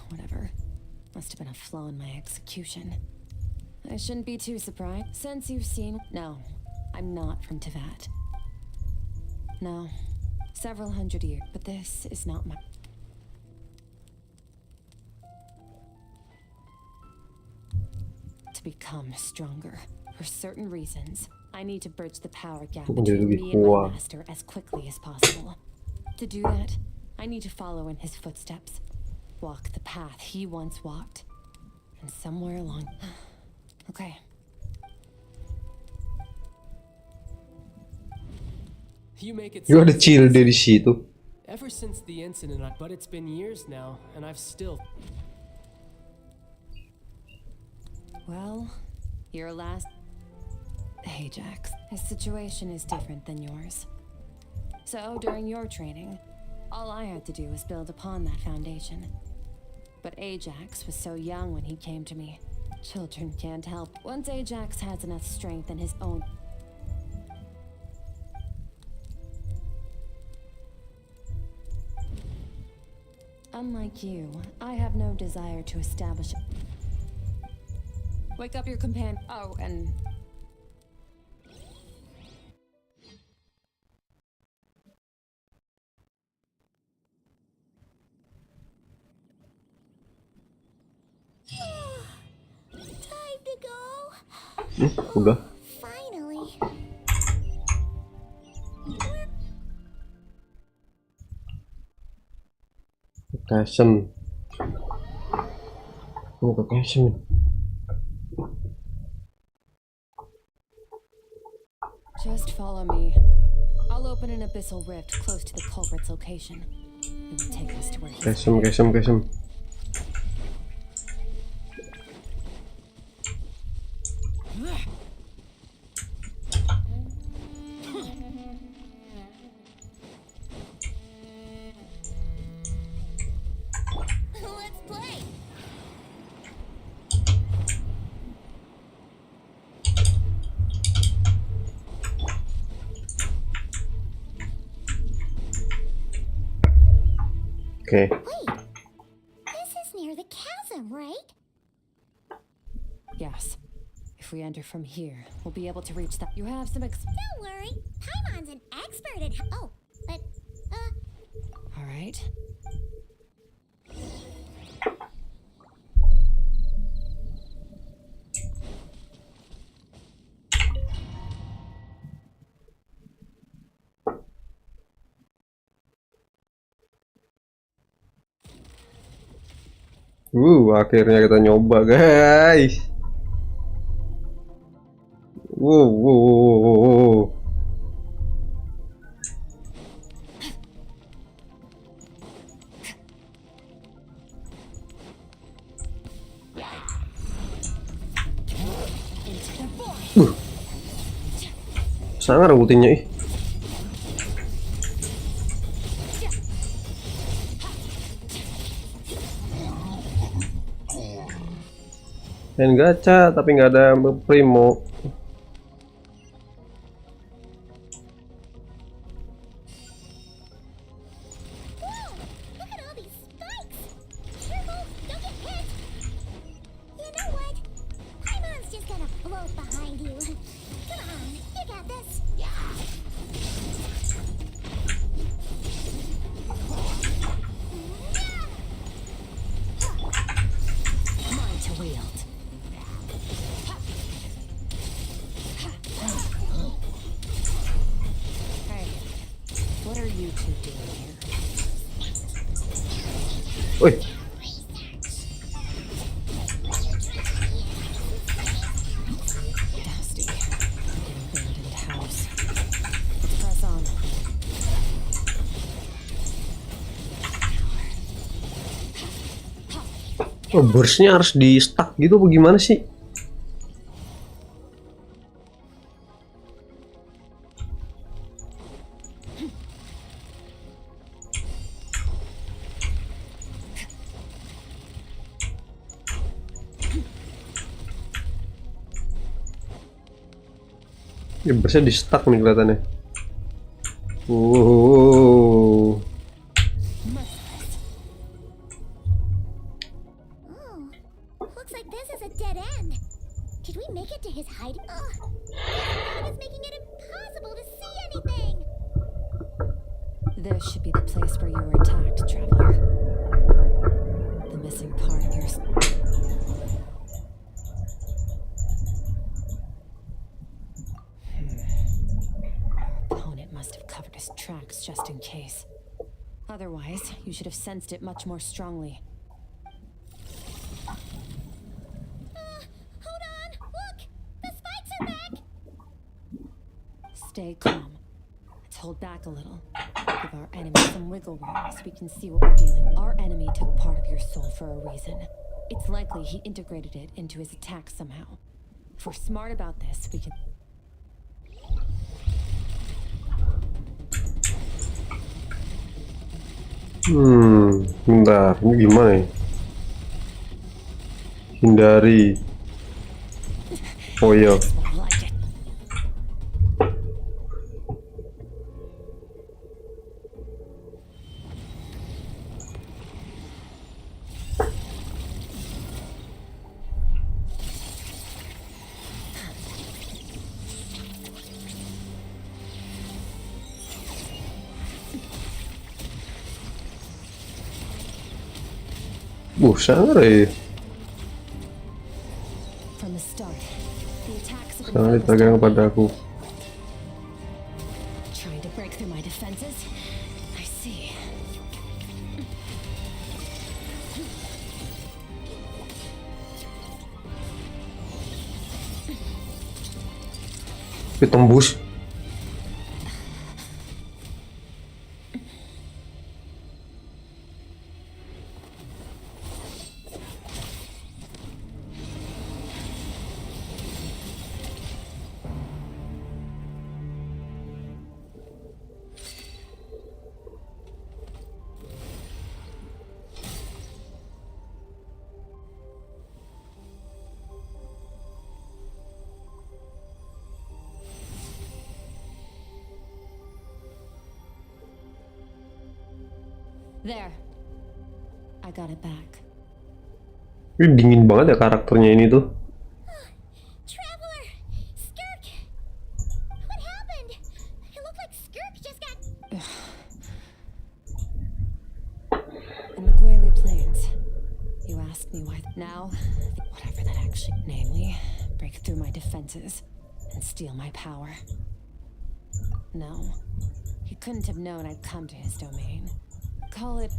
Whatever. Must have been a flaw in my execution. I shouldn't be too surprised, since you've seen... No, I'm not from Teyvat. No, several hundred years, but this is not my... to become stronger. For certain reasons, I need to bridge the power gap Jadi between lebih me and my kuat. master as quickly as possible. To do that, I need to follow in his footsteps. Walk the path he once walked. And somewhere along... Okay. You make it Juga ada sound chill easy. dari situ. Ever since the incident, but it's been years now, and I've still... Well, your last... Ajax. His situation is different than yours. So, during your training, all I had to do was build upon that foundation. But Ajax was so young when he came to me. Children can't help. Once Ajax has enough strength in his own... Unlike you, I have no desire to establish... Wake up your companion. Oh, and... Time to go. Udah. Finally. Location. Oh, location. Just follow me. I'll open an abyssal rift close to the culprit's location. It will take us to where he's... Location. Let's play. Oke. Wait. This is near the chasm, right? Yes. If we enter from here, we'll be able to reach that. You have some Don't worry. Paimon's an expert at... Oh, but... All right. Akhirnya kita nyoba, guys. Wow. Sangat rebutinnya ih. Dan gacha tapi nggak ada Primo. Woi. Oh, burstnya harus di stuck gitu apa gimana sih? Ya, burstnya di stuck nih kelihatannya. Wow. Looks like this is a dead end. Did we make it to his hiding? It's making it impossible to see anything. This should be the place where you were attacked, traveler. The missing part of your... surprise. You should have sensed it much more strongly. Hold on! Look! The spikes are back! Stay calm. Let's hold back a little. Give our enemy some wiggle room so we can see what we're dealing. Our enemy took part of your soul for a reason. It's likely he integrated it into his attack somehow. If we're smart about this, we can... Bentar, ini gimana ya? Hindari. Oh iya. Sangat From the start, the attacks have sangat been dipegang padaku. trying to break through my defenses. I see. Tembus. There. I got it back. Ini dingin banget ya karakternya ini tuh. Traveler! Skirk! What happened? It looked like Skirk just got... In the Guili Plains, you asked me why. Now, whatever that actually, namely, break through my defenses and steal my power. No, he couldn't have known I'd come to his domain. Call it,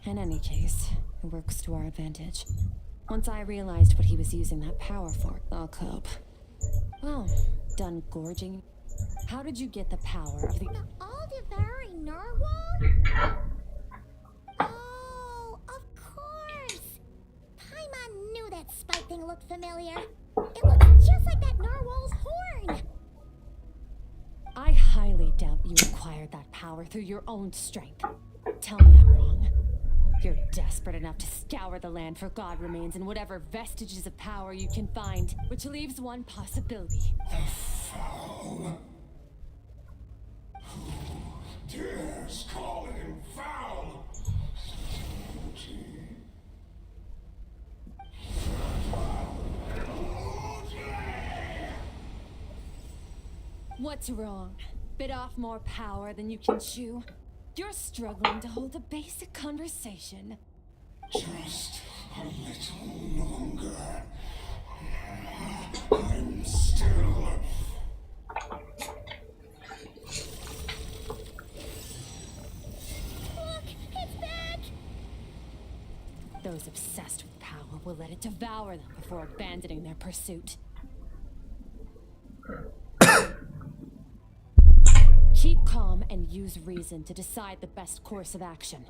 in any case, it works to our advantage. Once I realized what he was using that power for, I'll cope. Well, done gorging. How did you get the power of the all-devouring narwhal? Oh, of course! Paimon knew that spike thing looked familiar. It looks just like that narwhal's horn! I highly doubt you acquired that power through your own strength. Tell me I'm wrong. You're desperate enough to scour the land for god remains and whatever vestiges of power you can find, which leaves one possibility. The foul. Who dares call him foul? What's wrong? Bit off more power than you can chew? You're struggling to hold a basic conversation. Just a little longer. I'm still... Look, it's back! Those obsessed with power will let it devour them before abandoning their pursuit. Keep calm and use reason to decide the best course of action.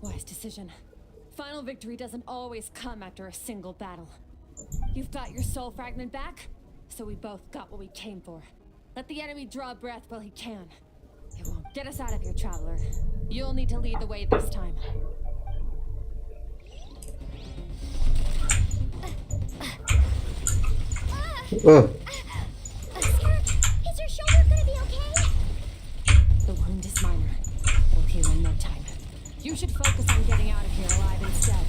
Wise decision. Final victory doesn't always come after a single battle. You've got your soul fragment back, so we both got what we came for. Let the enemy draw breath while he can. It won't get us out of here, Traveler. You'll need to lead the way this time. Skirk, is your shoulder gonna be okay? The wound is minor. It'll heal in no time. You should focus on getting out of here alive instead.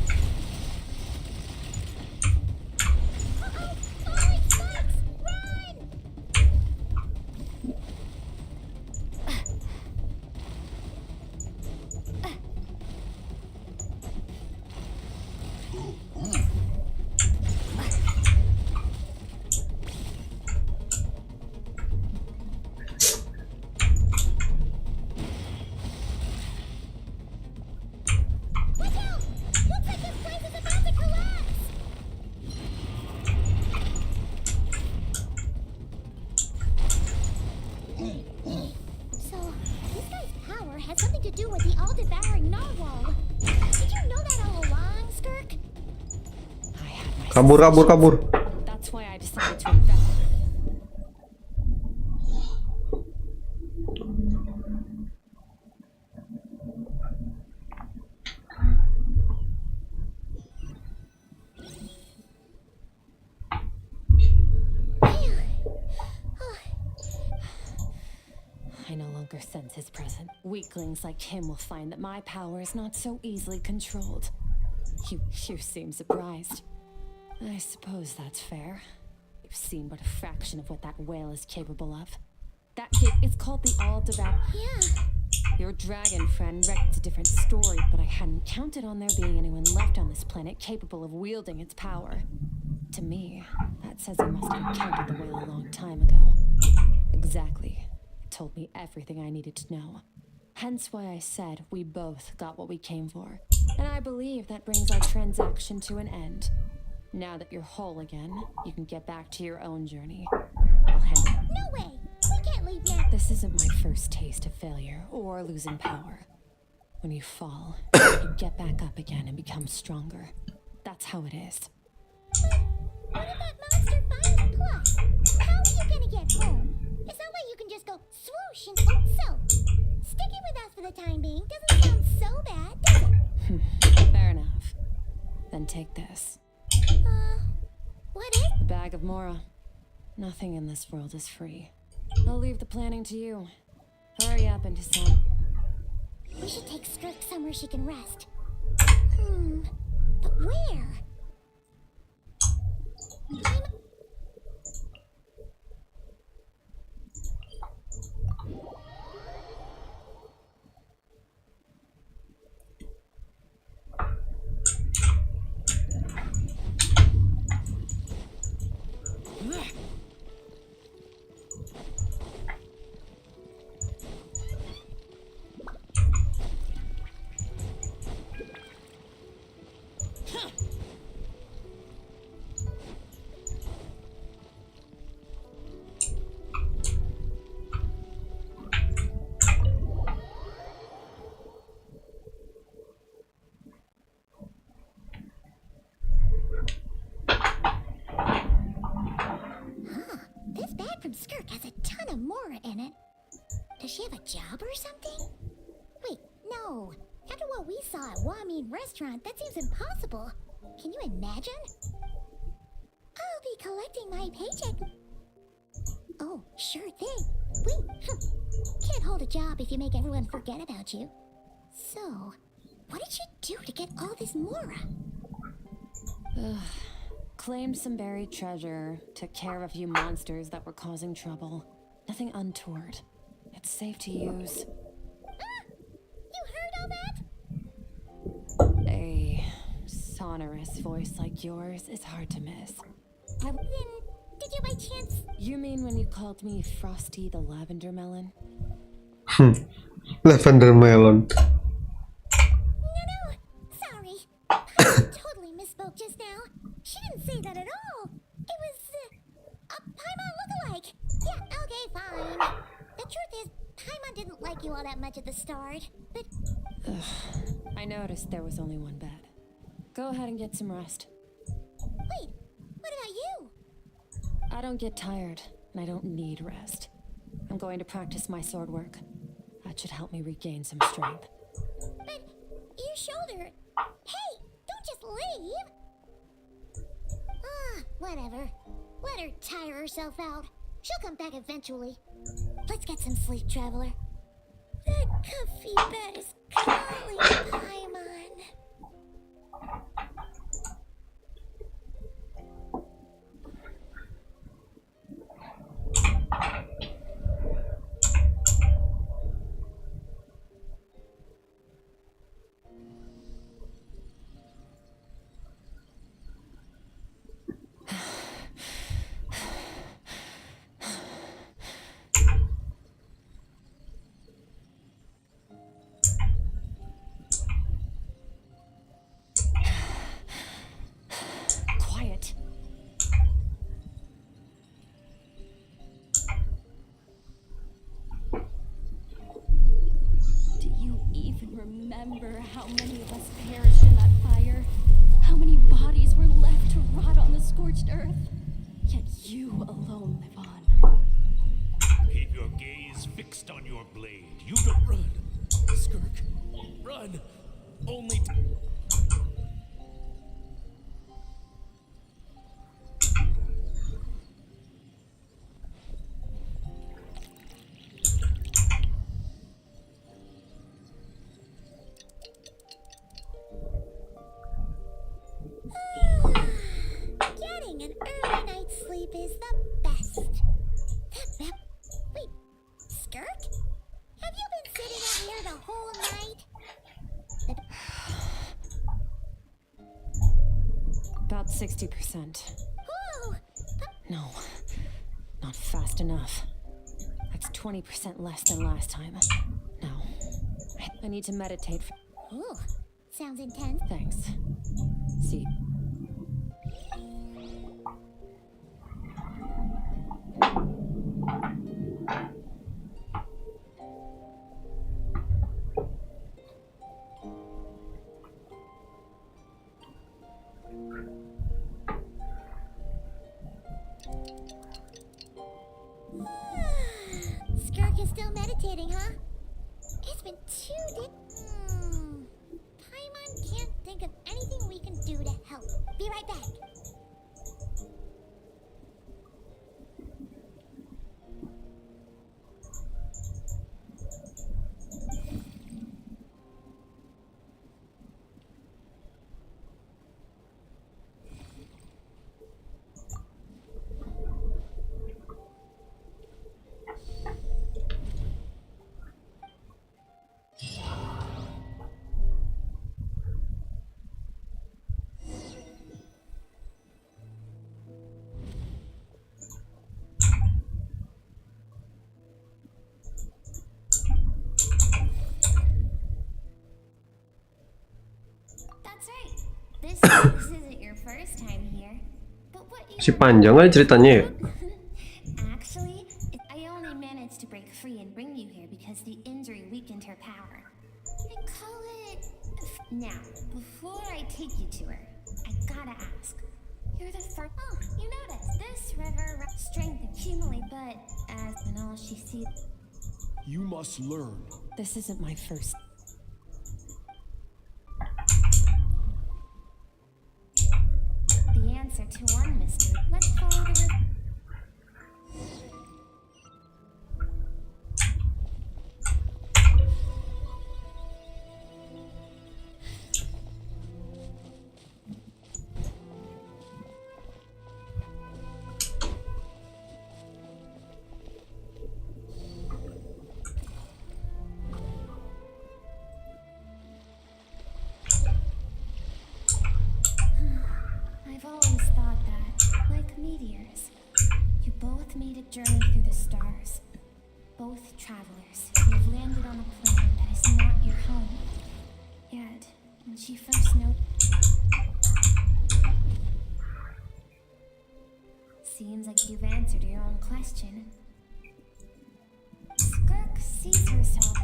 So, this guy's power has something to do with the all-devouring narwhal. Did you know that all along, Skirk? I had my Kabur, kabur, kabur. That's why I decided to invest. I no longer sense his presence. Weaklings like him will find that my power is not so easily controlled. You seem surprised. I suppose that's fair. You've seen but a fraction of what that whale is capable of. That kid is called the All-Devour. Yeah. Your dragon friend wrecked a different story, but I hadn't counted on there being anyone left on this planet capable of wielding its power. To me, that says he must have encountered the whale a long time ago. Exactly. It told me everything I needed to know. Hence why I said we both got what we came for. And I believe that brings our transaction to an end. Now that you're whole again, you can get back to your own journey. I'll handle it. No way! We can't leave now. This isn't my first taste of failure or losing power. When you fall, you get back up again and become stronger. That's how it is. What if that monster finds Plus? How are you gonna get home? It's not like you can just go swoosh and so. Sticking with us for the time being doesn't sound so bad, does it? Fair enough. Then take this. What is? A bag of Mora. Nothing in this world is free. I'll leave the planning to you. Hurry up into some. We should take Skirk somewhere she can rest. But where? This bag from Skirk has a ton of Mora in it. Does she have a job or something? Wait, no. After what we saw at Wamin Restaurant, that seems impossible. Can you imagine? I'll be collecting my paycheck. Oh, sure thing. Wait, can't hold a job if you make everyone forget about you. So, what did she do to get all this Mora? Claimed some buried treasure, took care of a few monsters that were causing trouble. Nothing untoward. It's safe to use. You heard all that? A sonorous voice like yours is hard to miss. Then, did you by chance? You mean when you called me Frosty the Lavender Melon? Lavender melon. No, sorry. I totally misspoke just now. She didn't say that at all. It was a Paimon lookalike. Yeah, okay, fine. The truth is, Paimon didn't like you all that much at the start, but... I noticed there was only one bed. Go ahead and get some rest. Wait, what about you? I don't get tired, and I don't need rest. I'm going to practice my sword work. That should help me regain some strength. But your shoulder... Hey, don't just leave! Whatever. Let her tire herself out. She'll come back eventually. Let's get some sleep, traveler. That comfy bed is calling, Paimon. remember how many of us perished in that fire? How many bodies were left to rot on the scorched earth? Yet you alone live on. Keep your gaze fixed on your blade. You don't Run, Skirk, run. Only. Getting an early night's sleep is the best. Wait, Skirk? Have you been sitting out here the whole night? About 60%. Whoa! No, not fast enough. That's 20% less than last time. No, I need to meditate. Ooh, sounds intense. Thanks. See. Skirk is still meditating, huh? It's been 2 days. Paimon can't think of anything we can do to help. Be right back. That's right. This isn't your first time here. But what you Si panjang aja ceritanya ya. Actually, I only managed to break free and bring you here because the injury weakened her power. I call it... Now, before I take you to her, I gotta ask. You're the first... Oh, you noticed. This river strength accumulate, but as in all she sees... You must learn. This isn't my first. The answer to one mystery. Let's follow the river. I've always thought that, like meteors, you both made a journey through the stars. Both travelers, you've landed on a planet that is not your home. Yet, when she first seems like you've answered your own question. Skirk sees herself.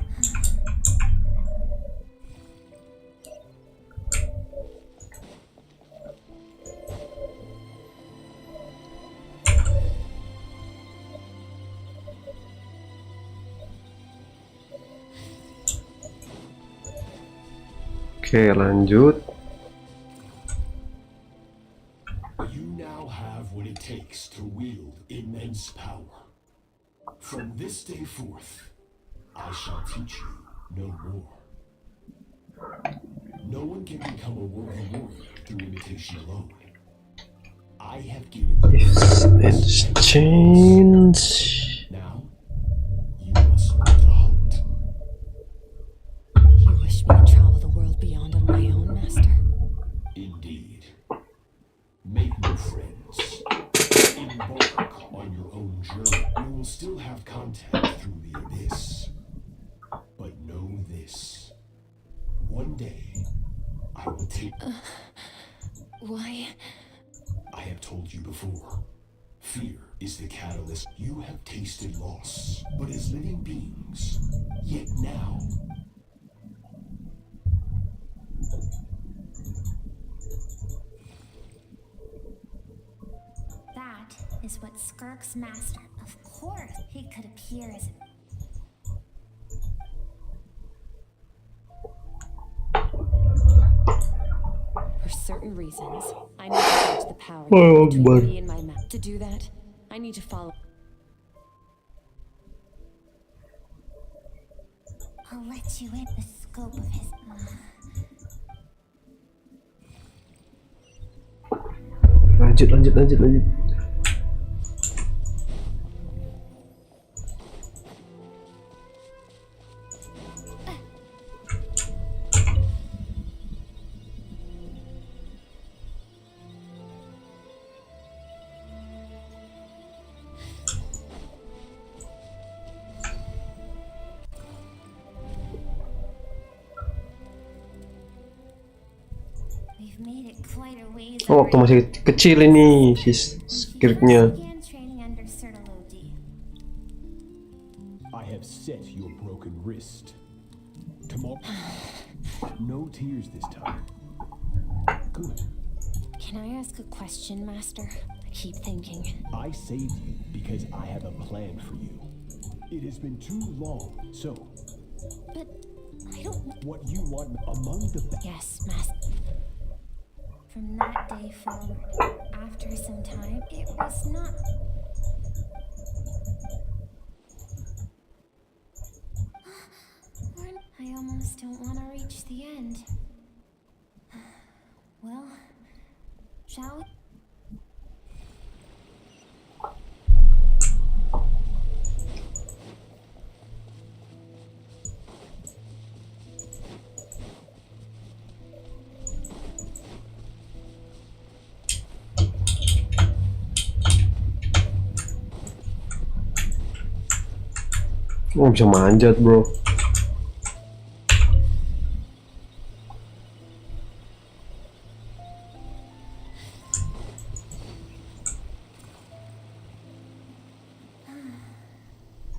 Oke, lanjut. You now have what it takes to wield immense power. From this day forth, I shall teach you no more. No one can become a worthy warrior through imitation alone. I have given you It's change. now. You must learn to hunt. You wish me to travel the world beyond on my own, Master? Indeed. Make new friends. Embark on your own journey. You will still have contact through the abyss. But know this. One day, I will take... Why? I have told you before. Fear is the catalyst. You have tasted loss, but as living beings, yet now, Skurk's master. Of course, he could appear as For certain reasons, I need to catch the power Oh, between boy. me and my map. To do that, I need to follow. I'll let you in the scope of his. Lanjut. We've made it quite a ways. Oh, waktu masih kecil ini si Skirknya. Began training under Sertology. I have set your broken wrist. Tomorrow. No tears this time. Good. Can I ask a question, Master? I keep thinking. I saved you because I have a plan for you. It has been too long, so. But I don't. What you want among the. Yes, Master. From that day forward, after some time, it was not. I almost don't want to reach the end. Well, shall we? Oh, bisa manjat, bro.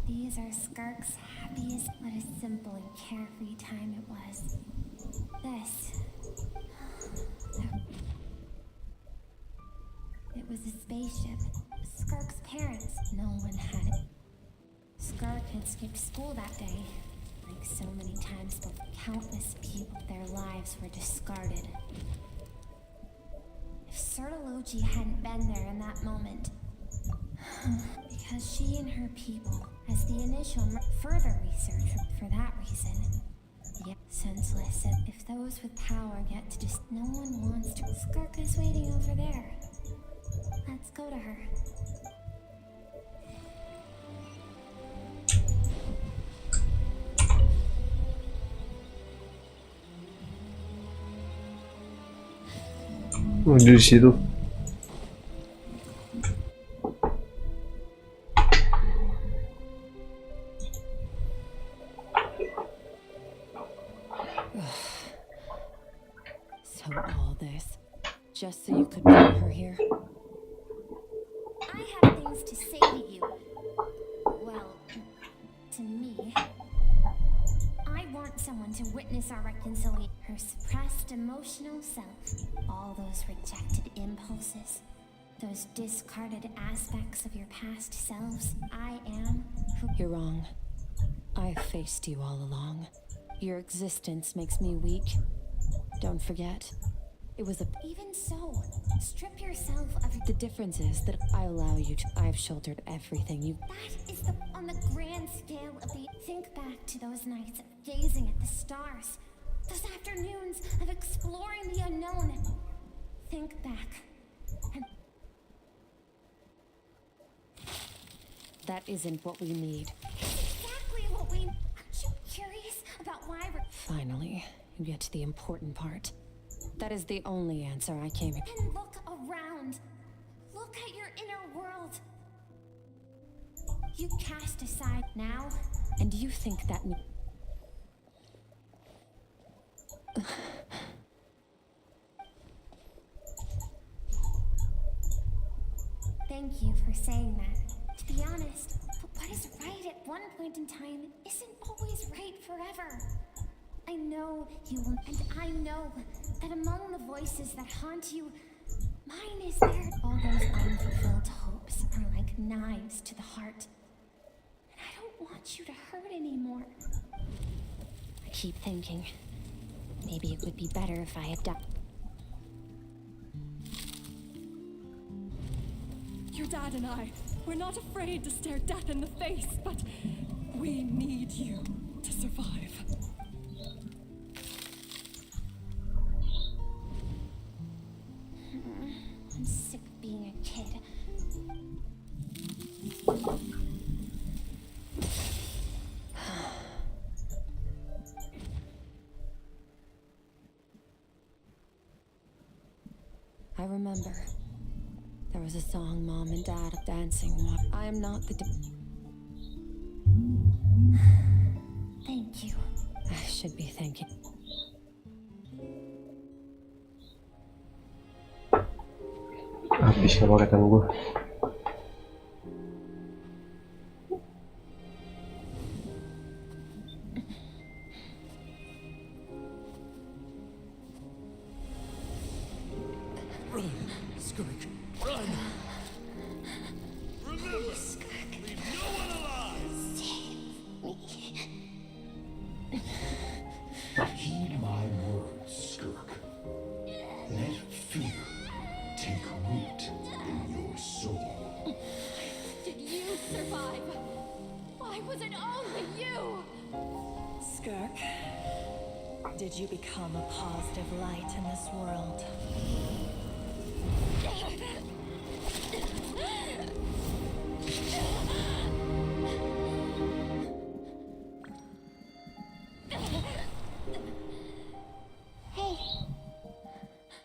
These are Skurk's happiest. What a simple and carefree time it was. This. It was a spaceship. Skurk's parents. No one had it. Skurk had skipped school that day. Like so many times before, countless people, their lives were discarded. If Sertology hadn't been there in that moment, because she and her people, as the initial further research for that reason, yeah, senseless. If those with power get to just, no one wants to. Skurk is waiting over there. Let's go to her. Oh, di situ. So all this, just so you could bring her here? I have things to say to you. Well, to me. I want someone to witness our reconciliation. Her suppressed emotional self. All those rejected impulses. Those discarded aspects of your past selves. I am who. You're wrong. I've faced you all along. Your existence makes me weak. Don't forget, it was a... Even so, strip yourself of... The difference is that I allow you to... I've shouldered everything you... That is on the grand scale of the... Think back to those nights of gazing at the stars. Those afternoons of exploring the unknown. Think back. And... That isn't what we need. Exactly what we... Aren't you curious about why we're... Finally, you get to the important part. That is the only answer I came here. And look around. Look at your inner world. You cast aside now. And you think that Thank you for saying that. To be honest, what is right at one point in time isn't always right forever. I know you will, and I know that among the voices that haunt you, mine is there. All those unfulfilled hopes are like knives to the heart. And I don't want you to hurt anymore. I keep thinking, maybe it would be better if I had died. Your dad and I, we're not afraid to stare death in the face, but we need you to survive. I'm sick of being a kid. I remember. There was a song Mom and Dad dancing. I am not the. Thank you. I should be thanking. Habis kepolekan gue. Run, Skirk, run! Remember, leave no one alive! Heed my words, Skirk. Let fear take root in your soul. Did you survive? Why was it only you? Skirk, did you become a positive light in this world? Hey,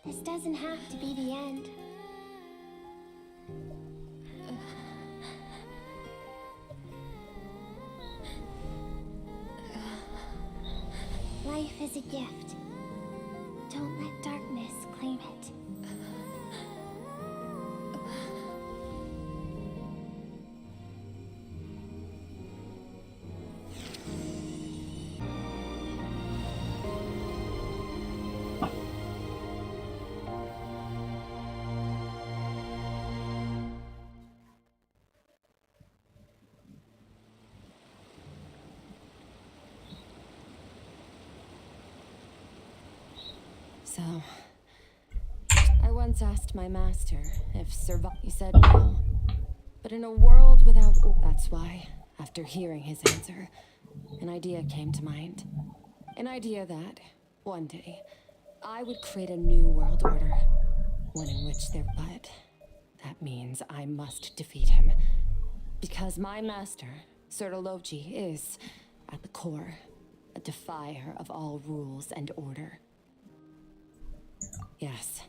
this doesn't have to be the end. Life is a gift. Don't let darkness claim it. So, I once asked my master if he said no. But in a world without that's why, after hearing his answer, an idea came to mind. An idea that, one day, I would create a new world order. One in which but that means I must defeat him. Because my master, Sertologi, is, at the core, a defier of all rules and order. Yes,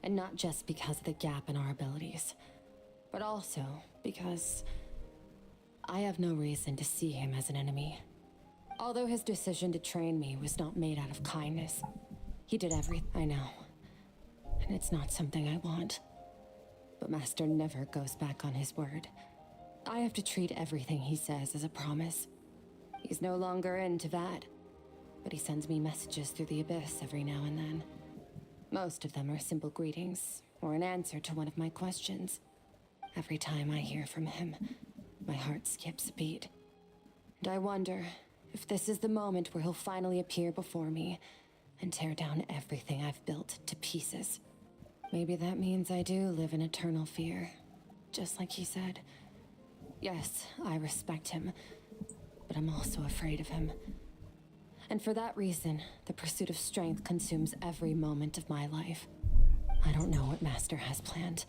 and not just because of the gap in our abilities, but also because I have no reason to see him as an enemy. Although his decision to train me was not made out of kindness, he did everything. I know, and it's not something I want. But Master never goes back on his word. I have to treat everything he says as a promise. He's no longer into that, but he sends me messages through the abyss every now and then. Most of them are simple greetings, or an answer to one of my questions. Every time I hear from him, my heart skips a beat. And I wonder if this is the moment where he'll finally appear before me and tear down everything I've built to pieces. Maybe that means I do live in eternal fear, just like he said. Yes, I respect him, but I'm also afraid of him. And for that reason, the pursuit of strength consumes every moment of my life. I don't know what Master has planned,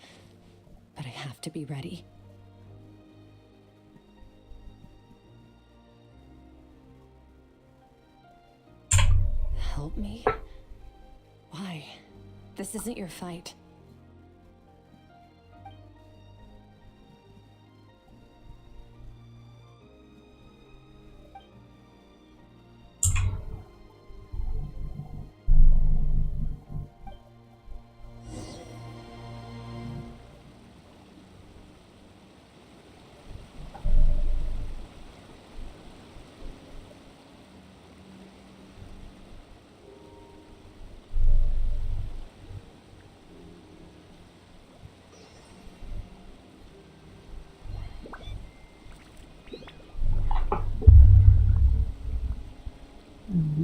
but I have to be ready. Help me? Why? This isn't your fight.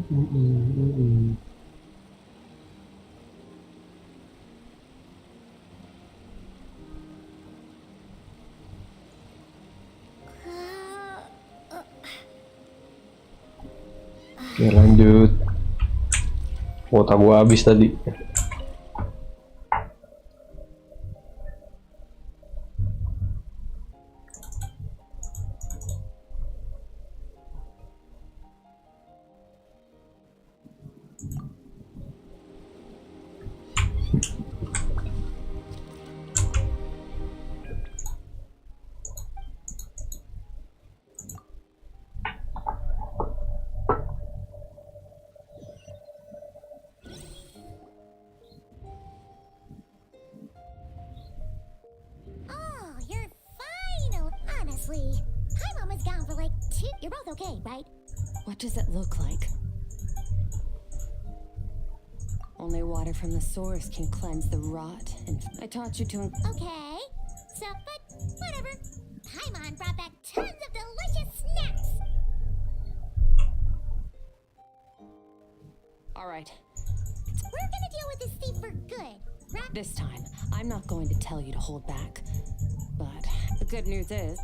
Oke, lanjut. Kuota gua habis tadi. Oh, you're fine. Honestly, I'm almost gone for like 2. You're both okay, right? What does it look like? Only water from the source can cleanse the rot, and I taught you to. Okay. So, but whatever. Paimon brought back tons of delicious snacks. All right. We're gonna deal with this thief for good, right? This time, I'm not going to tell you to hold back. But the good news is,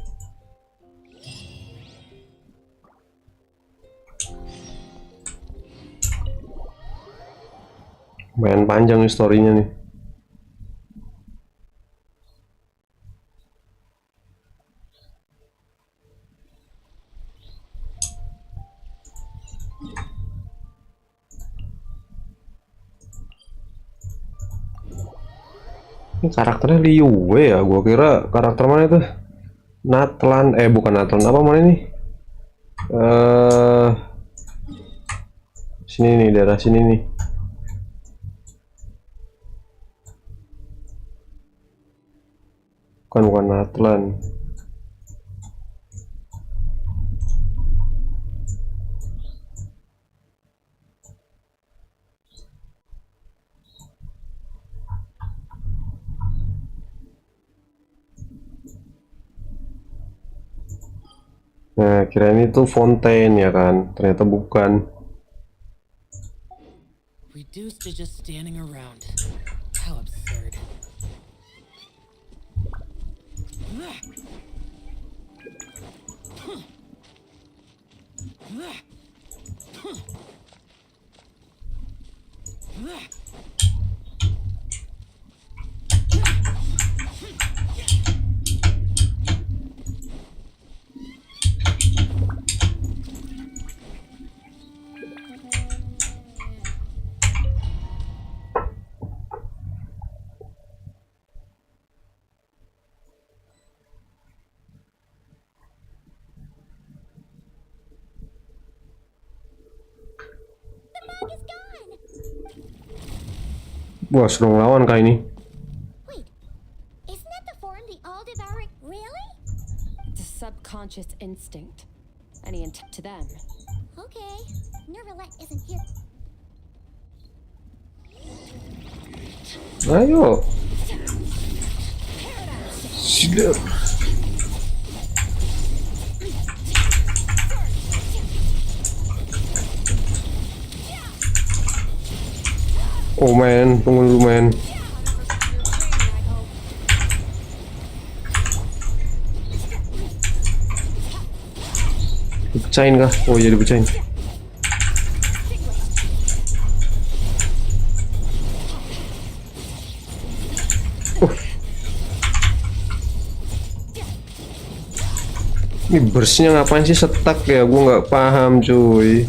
Lumayan panjang nih story-nya nih. Ini karakternya Liu ya, gua kira karakter mana itu? Natlan, bukan Natlan, apa mana ini? Sini nih, daerah sini nih. Bukan Natlan. Nah, kirain itu Fontaine ya kan, ternyata bukan. Reduced to just standing around. How absurd. Wah, seru ngelawan kali ini. Wait, isn't that the form the all-devouring? Really? it's a subconscious instinct. Any intent to them. Okay, Nervalette isn't here. Ayo. Sudah. Oh men, tunggu dulu men. Dipecahin kah? Oh iya dipecahin. Ini burstnya ngapain sih setak ya? Gue nggak paham cuy.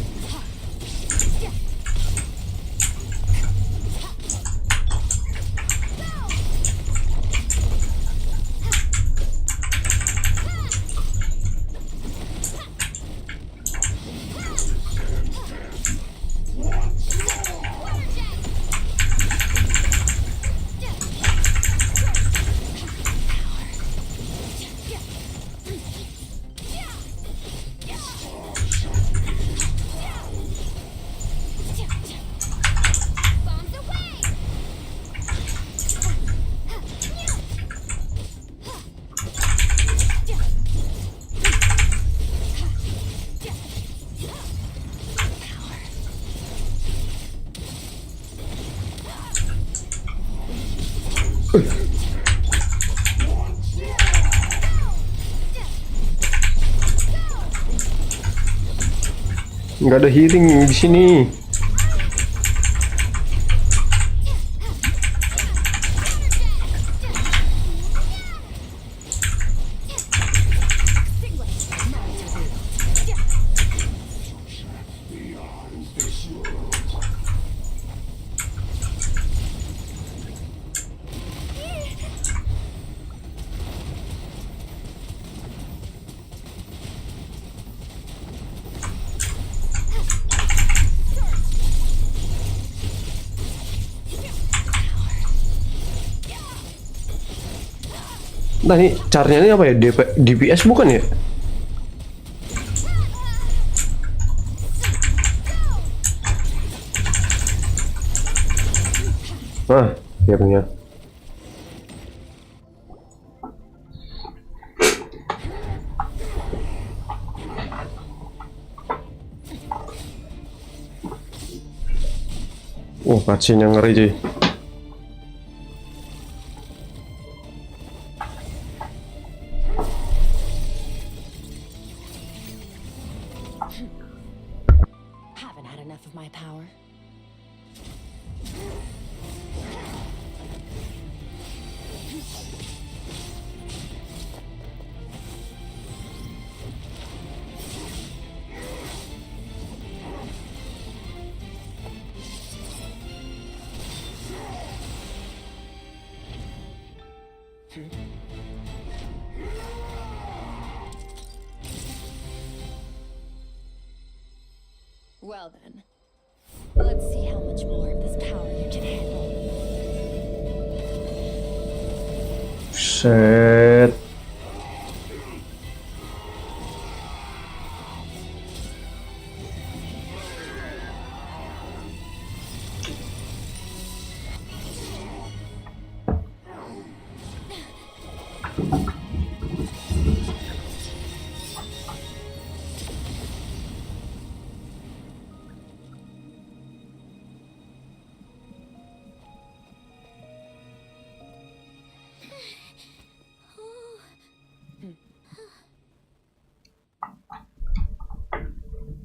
Nggak ada healing di sini. Nah ini caranya ini apa ya? DPS bukan ya? Nah, akhirnya. Cutscene yang ngeri cuy. Haven't had enough of my power. Well then, let's see how much more of this power you can handle. Set.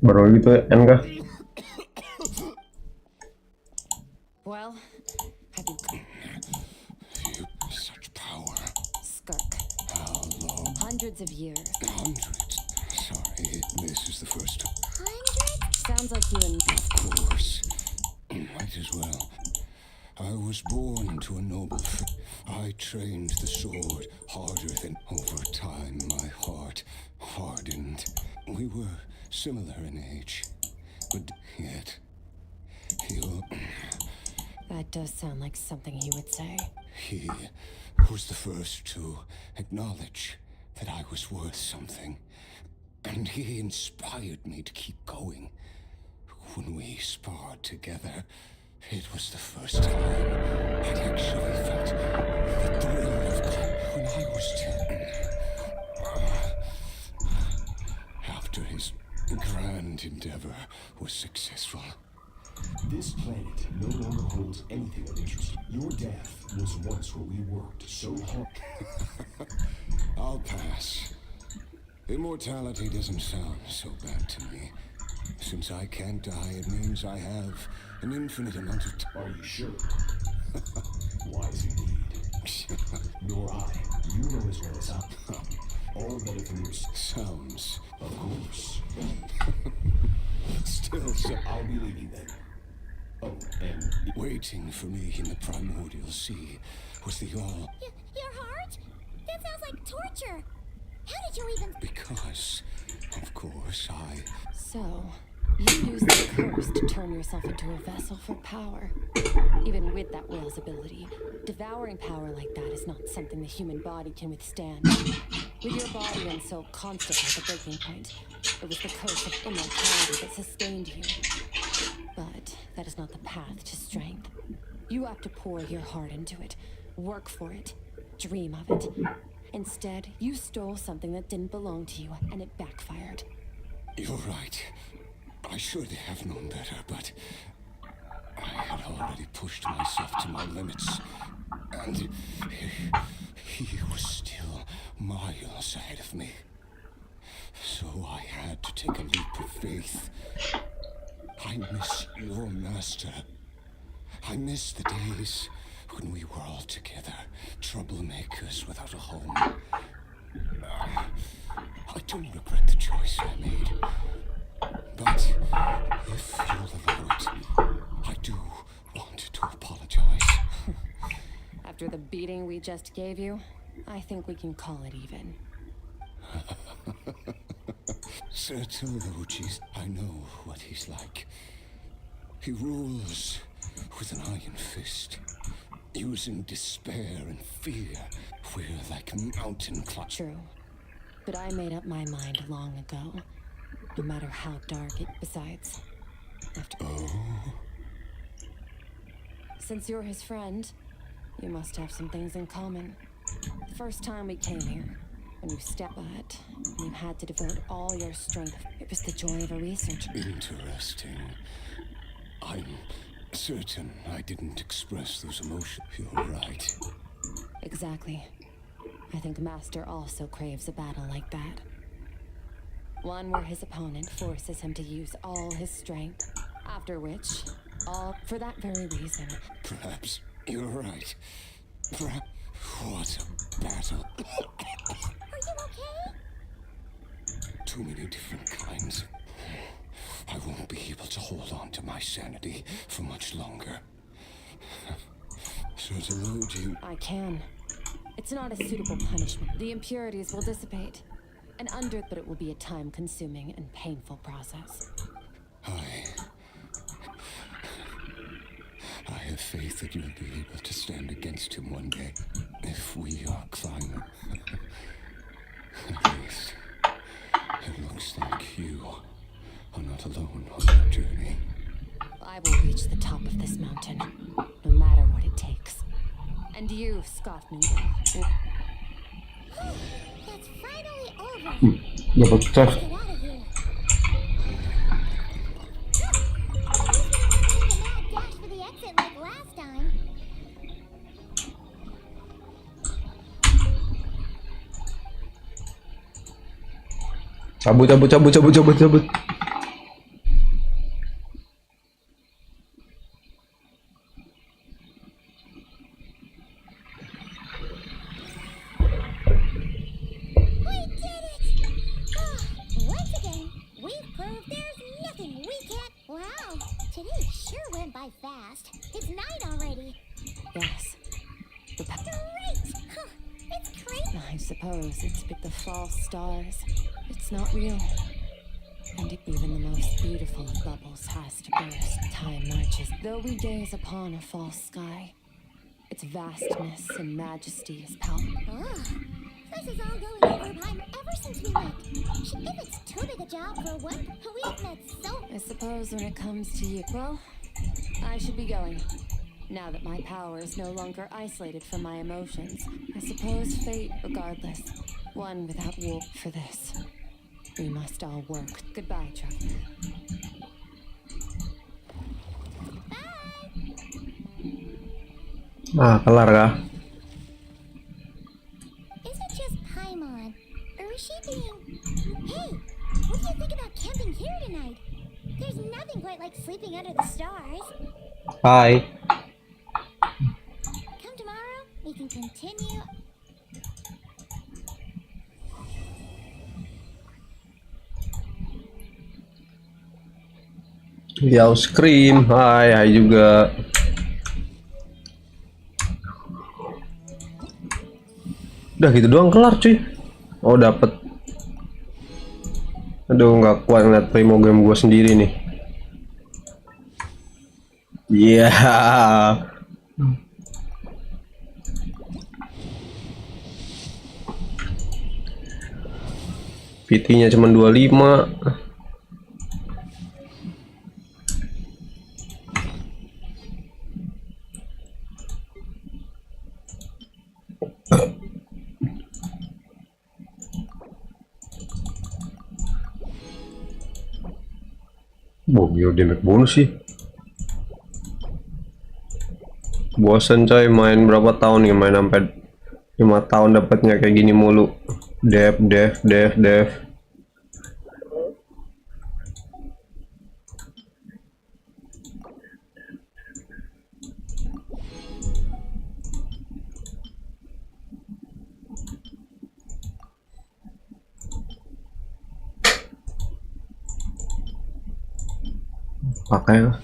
Baru gitu ya, enggak? Well, have you Such power. Skirk? How long? Hundreds of years. Hundreds. Sorry, this is the first time. Sounds like you and Of course. Might as well. I was born into a noble I trained the sword harder than over time my heart hardened. We were similar in age, but yet That does sound like something he would say. he was the first to acknowledge that I was worth something, and he inspired me to keep going. When we sparred together, it was the first time I'd actually felt the thrill of when I was 10. After his grand endeavor was successful. This planet no longer holds anything of interest. Your death was once where we worked so hard. I'll pass. Immortality doesn't sound so bad to me. Since I can't die, it means I have an infinite amount of time. Are you sure? Wise indeed. Nor I. You know as well as I. All that it moves. Sounds. Of course. Still, so I'll be leaving then. Oh, and waiting for me in the primordial sea was the all. Your heart? That sounds like torture. How did you even... Because, of course, So, you used the curse to turn yourself into a vessel for power. Even with that whale's ability, devouring power like that is not something the human body can withstand. With your body on so constantly at the breaking point, it was the curse of immortality that sustained you. But that is not the path to strength. You have to pour your heart into it, work for it, dream of it. Instead, you stole something that didn't belong to you, and it backfired. You're right. I should have known better, but I had already pushed myself to my limits. And he was still miles ahead of me. So I had to take a leap of faith. I miss your master. I miss the days when we were all together, troublemakers without a home. I don't regret the choice I made. But if you'll allow it, I do want to apologize. After the beating we just gave you, I think we can call it even. Sertologies, I know what he's like. He rules with an iron fist. Using despair and fear, we're like mountain climbers. True. But I made up my mind long ago. No matter how dark it, besides. Since you're his friend, you must have some things in common. The first time we came here, when you stepped but you had to devote all your strength. It was the joy of a researcher. Interesting. I'm certain I didn't express those emotions. You're right. Exactly. I think Master also craves a battle like that. One where his opponent forces him to use all his strength. After which, all for that very reason. Perhaps you're right. Perhaps. What a battle. Are you okay? Too many different kinds. I won't be able to hold on to my sanity for much longer. Sertology. I can. It's not a suitable punishment. The impurities will dissipate. But it will be a time-consuming and painful process. I have faith that you'll be able to stand against him one day, if we are climbing. At least, it looks like you are not alone on your journey. I will reach the top of this mountain, no matter what it takes. And you, Scoff Noodle. That's finally over. Dapat chest. Get out of here. Dash for the exit like last time. Cabut. Once again, we've proved there's nothing we can't. Wow, today sure went by fast. It's night already. Yes. Great! Huh, it's crazy. I suppose it's with the false stars. It's not real. And even the most beautiful of bubbles has to burst. Time marches. Though we gaze upon a false sky, its vastness and majesty is palpable. This is all going over time ever since we met. If it's too big a job for one, we've met so... I suppose when it comes to you... Well, I should be going. Now that my power is no longer isolated from my emotions, I suppose fate, regardless, one without war for this. We must all work. Goodbye, traveler. Kelar kah? Is it just Paimon? Or is she being... Hey, what do you think about camping here tonight? There's nothing quite like sleeping under the stars. Hai. Come tomorrow, we can continue... Ice cream. Hai juga. Udah gitu doang kelar cuy. Oh dapet. Aduh nggak kuat ngeliat Primo game gue sendiri nih. Iya. PT-nya cuma 25. Biar damage bonus sih. Bosen coy, main berapa tahun nih, main sampai 5 tahun dapatnya kayak gini mulu. Dev. Pakai lah.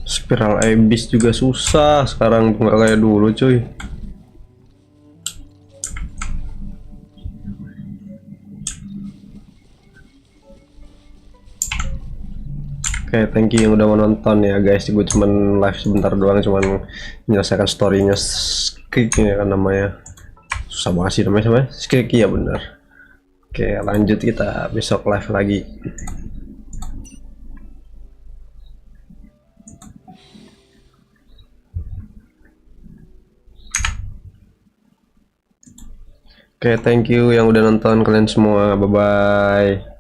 Spiral Abyss juga susah sekarang, nggak kayak dulu cuy. Oke, thank you yang udah menonton ya guys. Gue cuman live sebentar doang, cuman menyelesaikan storynya Skrik ya kan namanya. Susah banget sih namanya Skrik ya bener. Oke, lanjut kita besok live lagi. Oke, thank you yang udah nonton kalian semua. Bye bye.